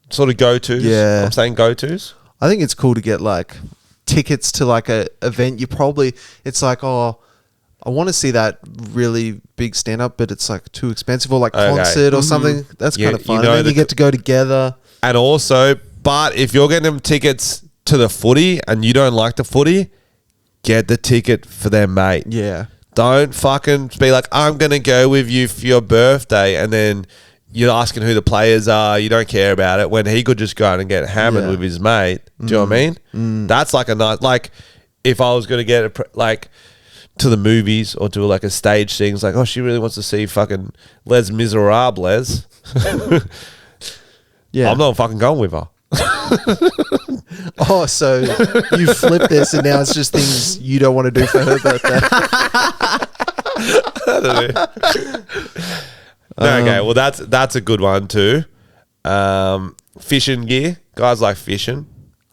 S1: Sort of go-tos.
S2: Yeah.
S1: I'm saying go-tos.
S2: I think it's cool to get like tickets to like a event. It's like, oh, I want to see that really big stand up, but it's like too expensive, or like
S1: Okay.
S2: concert or something. That's
S1: Yeah,
S2: kind of fun.
S1: you know
S2: and then
S1: the
S2: you get to go together.
S1: And also, but if you're getting them tickets to the footy and you don't like the footy, get the ticket for their mate.
S2: Yeah.
S1: Don't fucking be like, I'm going to go with you for your birthday, and then you're asking who the players are. You don't care about it when he could just go out and get hammered
S2: Yeah.
S1: with his mate. Do you know what I mean? That's like a nice, like if I was going to get like to the movies or do like a stage thing, it's like, oh, she really wants to see fucking Les Miserables.
S2: Yeah.
S1: I'm not fucking going with her.
S2: Oh, so you flip this and now it's just things you don't want to do for her birthday.
S1: Okay, well that's a good one too. Fishing gear, guys like fishing.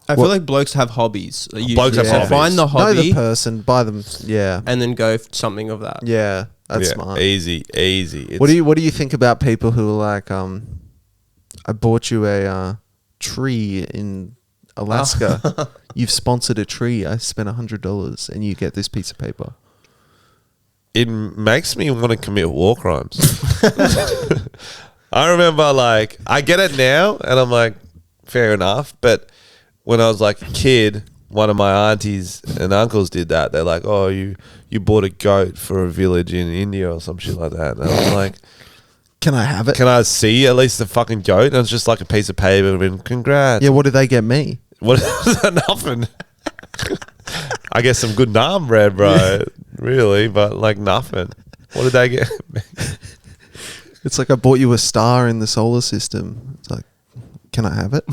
S9: I feel like blokes have hobbies.
S1: Blokes have
S9: So
S1: hobbies.
S9: find the
S2: Know
S9: hobby
S2: the person, buy them. Yeah.
S9: and then go for something of that.
S2: Yeah. That's
S1: Yeah,
S2: smart.
S1: easy.
S2: What do you think about people who are like, I bought you a tree in Alaska. You've sponsored a tree. I spent $100 and you get this piece of paper.
S1: It makes me want to commit war crimes. I remember, like, I get it now, and I'm like, fair enough. But when I was like a kid, one of my aunties and uncles did that. They're like, oh, you bought a goat for a village in India or some shit like that. And I'm like,
S2: Can I have it?
S1: can I see at least the fucking goat? And it's just like a piece of paper and congrats.
S2: Yeah, what did they get me?
S1: What is that? Nothing. I guess some good naan bread, bro. Really, but like nothing. What did they get?
S2: It's like I bought you a star in the solar system. It's like, can I have it?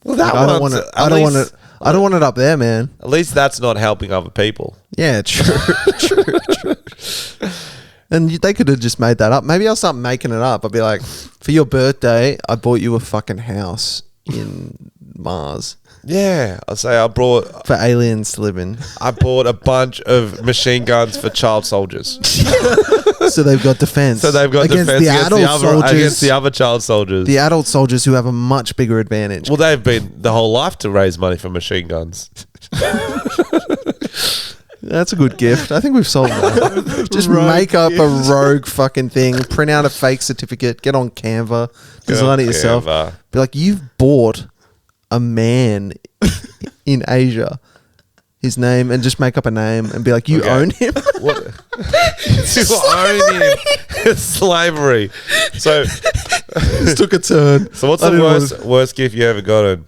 S1: Well,
S2: Like, I don't want it. I don't want it. I don't want it up there, man.
S1: At least that's not helping other people.
S2: Yeah, true, true. And they could have just made that up. Maybe I'll start making it up. I'll be like, for your birthday, I bought you a fucking house in Mars
S1: Yeah, I'll say I brought.
S2: for aliens to live in.
S1: I bought a bunch of machine guns for child soldiers.
S2: So they've got defense.
S1: So they've got
S2: against
S1: defense
S2: the adult soldiers.
S1: against the other child soldiers.
S2: The adult soldiers who have a much bigger advantage.
S1: Well, they've been the whole life to raise money for machine guns.
S2: That's a good gift. I think we've solved that. Just make up a rogue fucking thing, print out a fake certificate, get on Canva, design it yourself.
S1: Canva.
S2: Be like, you've bought a man in Asia, his name, and just make up a name and be like, you
S1: Okay.
S2: own him.
S1: What? You own him. It's slavery. So,
S2: This took a turn.
S1: so what's
S2: I
S1: the
S2: didn't want
S1: worst gift you ever gotten?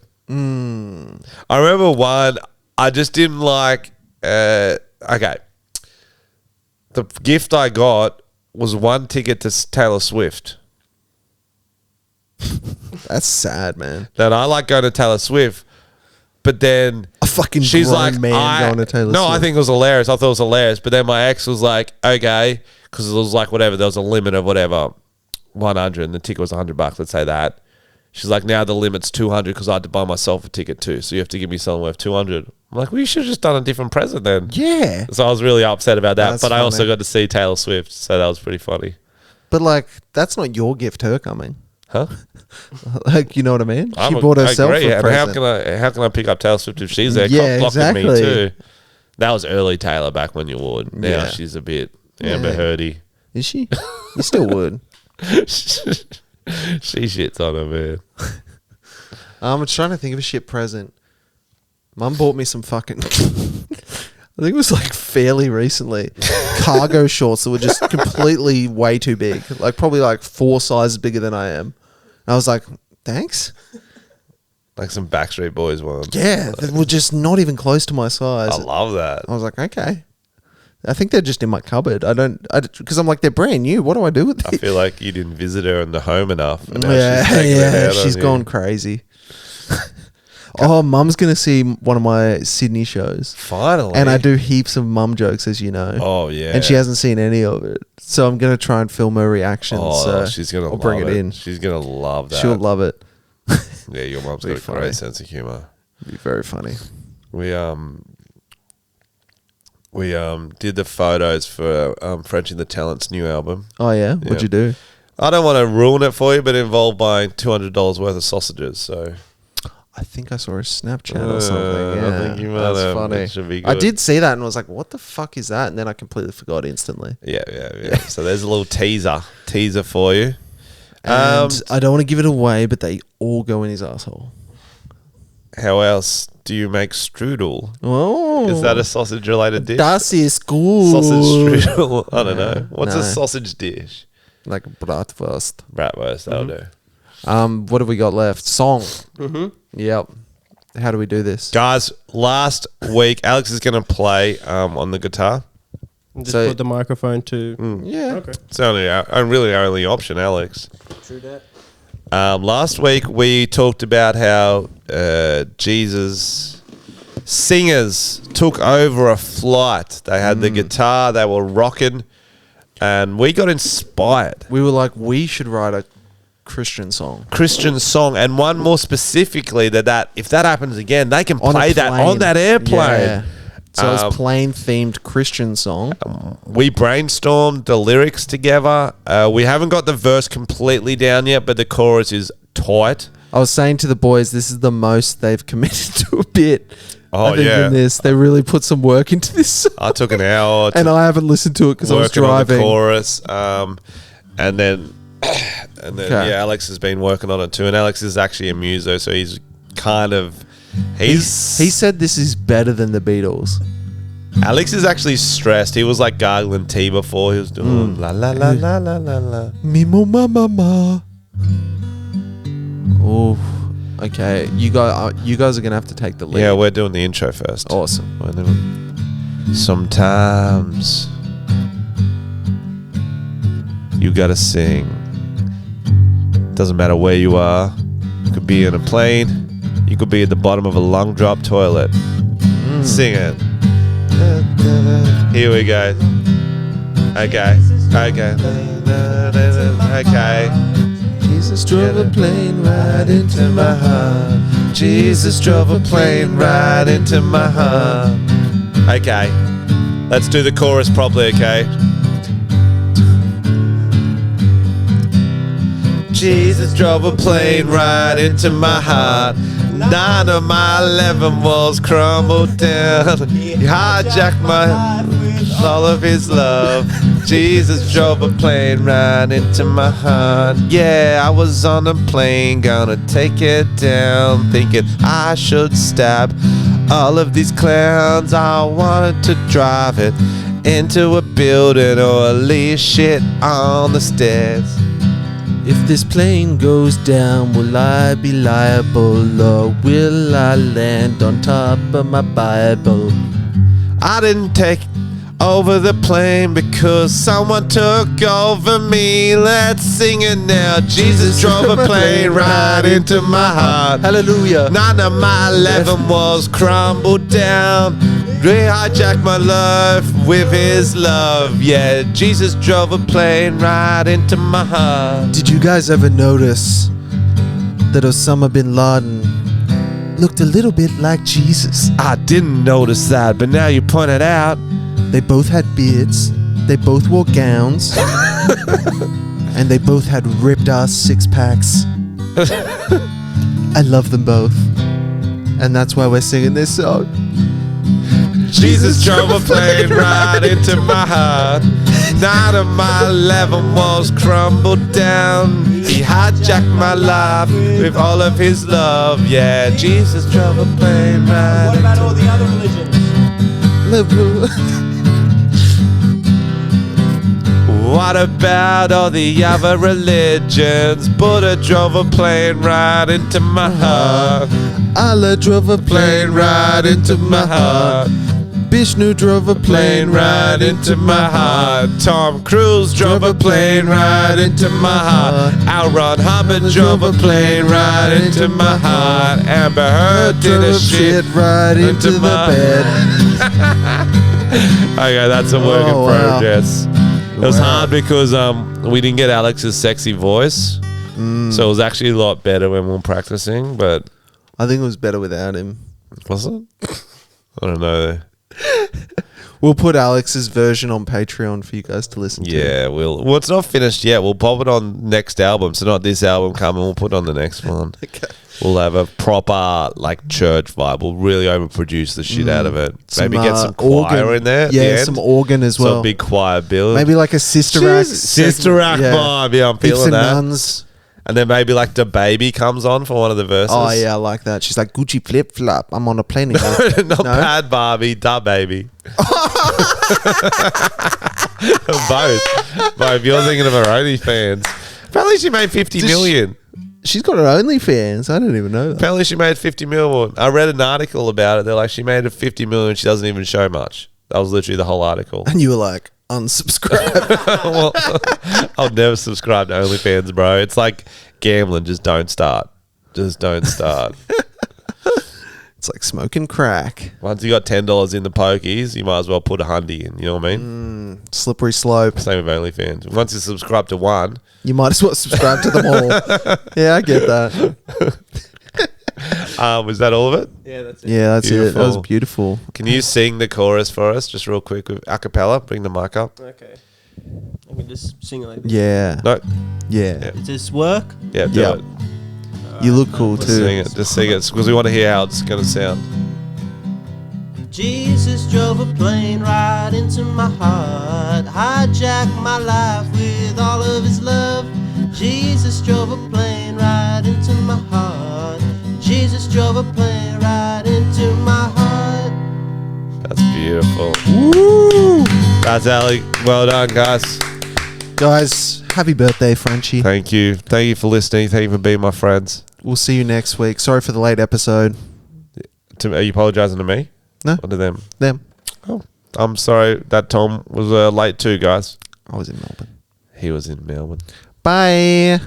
S1: I remember one. I just didn't like. Okay, the gift I got was one ticket to Taylor Swift.
S2: That's sad, man.
S1: That I like going to Taylor Swift, but then
S2: A fucking
S1: she's
S2: grown
S1: like,
S2: man going to Taylor
S1: no,
S2: Swift.
S1: I think it was hilarious. I thought it was hilarious, but then my ex was like, okay, because it was like whatever. There was a limit of whatever, 100, and the ticket was $100. Let's say that. She's like, now the limit's 200 because I had to buy myself a ticket too. So you have to give me something worth 200. I'm like, well, you should have just done a different present then.
S2: Yeah.
S1: So I was really upset about that.
S2: That's
S1: but I also
S2: funny.
S1: got to see Taylor Swift. So that was pretty funny.
S2: But like, that's not your gift, her coming.
S1: Huh?
S2: Like, you know what I mean? She bought herself
S1: I agree.
S2: a
S1: And
S2: present.
S1: how can I pick up Taylor Swift if she's there?
S2: Yeah,
S1: Clock with me
S2: exactly.
S1: too. That was early Taylor back when you would. Now
S2: Yeah.
S1: she's a bit Amber Heardy.
S2: Is she? You still would.
S1: She shits on her, man.
S2: I'm trying to think of a shit present. Mum bought me some fucking... I think it was like fairly recently. Cargo shorts that were just completely way too big. Like probably like 4 sizes bigger than I am. And I was like, thanks.
S1: Like some Backstreet Boys ones.
S2: Yeah, they were just not even close to my size.
S1: I love that.
S2: I was like, okay. I think they're just in my cupboard. Because I'm like, they're brand new. What do I do with
S1: I
S2: these?
S1: feel like you didn't visit her in the home enough. And now
S2: Yeah,
S1: she's taking it out on
S2: she's
S1: you.
S2: gone crazy. Oh, Mum's going to see one of my Sydney shows.
S1: Finally.
S2: And I do heaps of mum jokes, as you know.
S1: Oh, yeah.
S2: And she hasn't seen any of it. So I'm going to try and film her reaction.
S1: Oh,
S2: so
S1: she's going to
S2: I'll
S1: love
S2: bring it in.
S1: She's going to love that.
S2: She'll love it.
S1: Yeah, your mum's got a
S2: funny.
S1: great sense of humour.
S2: It'd be very funny.
S1: We did the photos for Frenchy the Talent's new album.
S2: Oh, yeah? What'd you do?
S1: I don't want to ruin it for you, but it involved buying $200 worth of sausages. So
S2: I think I saw a Snapchat or something. Yeah,
S1: I think you might
S2: that's
S1: have.
S2: funny.
S1: It should be
S2: I
S1: good.
S2: did see that and was like, "What the fuck is that?" And then I completely forgot instantly.
S1: Yeah. So there's a little teaser for you.
S2: And I don't want to give it away, but they all go in his asshole.
S1: How else do you make strudel?
S2: Oh,
S1: Is that a sausage related dish?
S2: Das ist gut.
S1: Sausage strudel. I don't know. What's
S2: No.
S1: a sausage dish?
S2: Like bratwurst.
S1: Bratwurst. That'll do.
S2: What have we got left? Song.
S3: Mm-hmm.
S2: Yep. How do we do this?
S1: Guys, last week Alex is going to play on the guitar.
S3: Just
S2: So-
S3: put the microphone to.
S2: Yeah.
S3: Okay.
S1: It's only really our only option, Alex.
S3: True that.
S1: Last week we talked about how Jesus singers took over a flight. They had the guitar, they were rocking, and we got inspired.
S2: We were like, we should write a Christian song.
S1: Christian song, and one more specifically that if that happens again, they can
S2: On a
S1: play that
S2: plane.
S1: on that airplane.
S2: Yeah. So it's plane-themed Christian song.
S1: We brainstormed the lyrics together. We haven't got the verse completely down yet, but the chorus is tight.
S2: I was saying to the boys, this is the most they've committed to a bit.
S1: Oh,
S2: I think
S1: yeah.
S2: in this, they really put some work into this song.
S1: I took an hour to
S2: And I haven't listened to it because I was
S1: working on the
S2: driving.
S1: chorus, and then
S2: Okay.
S1: yeah, Alex has been working on it too. And Alex is actually a muso, so he's kind of
S2: He said this is better than the Beatles.
S1: Alex is actually stressed. He was like gargling tea before. He was doing la la la la la la la.
S2: Mimo mama. Oh, okay. You guys are gonna have to take the lead.
S1: Yeah, we're doing the intro first.
S2: Awesome.
S1: We're doing- Sometimes you gotta sing. Doesn't matter where you are. You could be in a plane. You could be at the bottom of a long drop toilet. Sing it. Here we go. Okay.
S2: Jesus drove a plane right into my heart.
S1: Jesus drove a plane right into my heart. Okay. Let's do the chorus properly, okay? Jesus drove a plane right into my heart. 9 of my 11 walls crumbled down. He hijacked all of his love. Jesus drove a plane right into my heart. Yeah, I was on a plane, gonna take it down, thinking I should stab all of these clowns. I wanted to drive it into a building or at least shit on the stairs.
S2: If this plane goes down, will I be liable, or will I land on top of my Bible?
S1: I didn't take over the plane because someone took over me. Let's sing it now. Jesus drove a plane right into my heart.
S2: Hallelujah.
S1: 9 of my 11 walls crumbled down. He hijacked my life with his love. Yeah, Jesus drove a plane right into my heart.
S2: Did you guys ever notice that Osama bin Laden looked a little bit like Jesus.
S1: I didn't notice that, but now you point it out.
S2: They both had beards. They both wore gowns. And they both had ripped ass six packs. I love them both. And that's why we're singing this song.
S1: Jesus drove a plane right into my heart. Nine of my 11 walls crumbled down. He hijacked my life with all of his love. Yeah, Jesus drove a plane right.
S9: What about all the other religions?
S1: What about all the other religions? Buddha drove a plane right into my heart.
S2: Allah drove a
S1: Plane right into my heart.
S2: Vishnu drove a
S1: Plane right into my heart. Tom Cruise drove a plane right into my heart. Al Ron Hubbard drove a plane right into my heart. Amber Heard did a shit
S2: right into the bed.
S1: Okay, that's a work in
S2: Oh, wow.
S1: progress. It was hard because we didn't get Alex's sexy voice, so it was actually a lot better when we were practicing. But
S2: I think it was better without him.
S1: was it? I don't know.
S2: We'll put Alex's version on Patreon for you guys to listen to.
S1: Yeah, well, it's not finished yet. We'll pop it on next album. So not this album coming. We'll put it on the next one.
S2: Okay.
S1: We'll have a proper like church vibe. We'll really overproduce the shit out of it. Maybe get some choir
S2: organ.
S1: in there. At
S2: Yeah,
S1: the end.
S2: some organ as well.
S1: Some big choir build.
S2: Maybe like a Sister Act.
S1: Sister Act vibe. Yeah, I'm feeling
S2: Gibson
S1: that.
S2: Nuns.
S1: And then maybe like the baby comes on for one of the verses.
S2: Oh yeah, I like that. She's like Gucci flip flop. I'm on a plane again.
S1: Not Bad Barbie, Da Baby. Both. You're thinking of her OnlyFans. Apparently she made 50 million.
S2: She's got her OnlyFans. I didn't even know that.
S1: Apparently she made 50 million. I read an article about it. They're like, she made a 50 million. She doesn't even show much. That was literally the whole article.
S2: And you were like, unsubscribe.
S1: Well, I'll never subscribe to OnlyFans, bro. It's like gambling. Just don't start. Just don't start.
S2: It's like smoking crack.
S1: Once you got $10 in the pokies, you might as well put a hundy in. You know what I mean?
S2: Slippery slope.
S1: Same with OnlyFans. Once you subscribe to one,
S2: you might as well subscribe to them all. Yeah, I get that.
S1: Was that all of it?
S9: Yeah, that's it.
S2: Yeah, that's
S1: Beautiful.
S2: it. That was beautiful.
S1: Can you sing the chorus for us, just real quick with a cappella? Bring the mic up.
S9: Okay. I can just sing it like this.
S2: Yeah.
S1: No.
S2: Yeah.
S9: Does this work?
S1: Yeah, do
S2: Yeah.
S1: it.
S2: You look cool
S1: Just
S2: too.
S1: sing it. Just sing it because we want to hear how it's going to sound.
S3: Jesus drove a plane right into my heart, hijacked my life with all of his love. Jesus drove a plane right into my heart. Jesus drove a plane right into my heart.
S1: That's beautiful.
S2: Woo!
S1: That's Ali. Well done, guys.
S2: Guys, happy birthday, Frenchy.
S1: Thank you. Thank you for listening. Thank you for being my friends.
S2: We'll see you next week. Sorry for the late episode.
S1: Are you apologising to me?
S2: No.
S1: Or to them?
S2: Them.
S1: Oh, I'm sorry that Tom was late too, guys.
S2: I was in Melbourne.
S1: He was in Melbourne.
S2: Bye.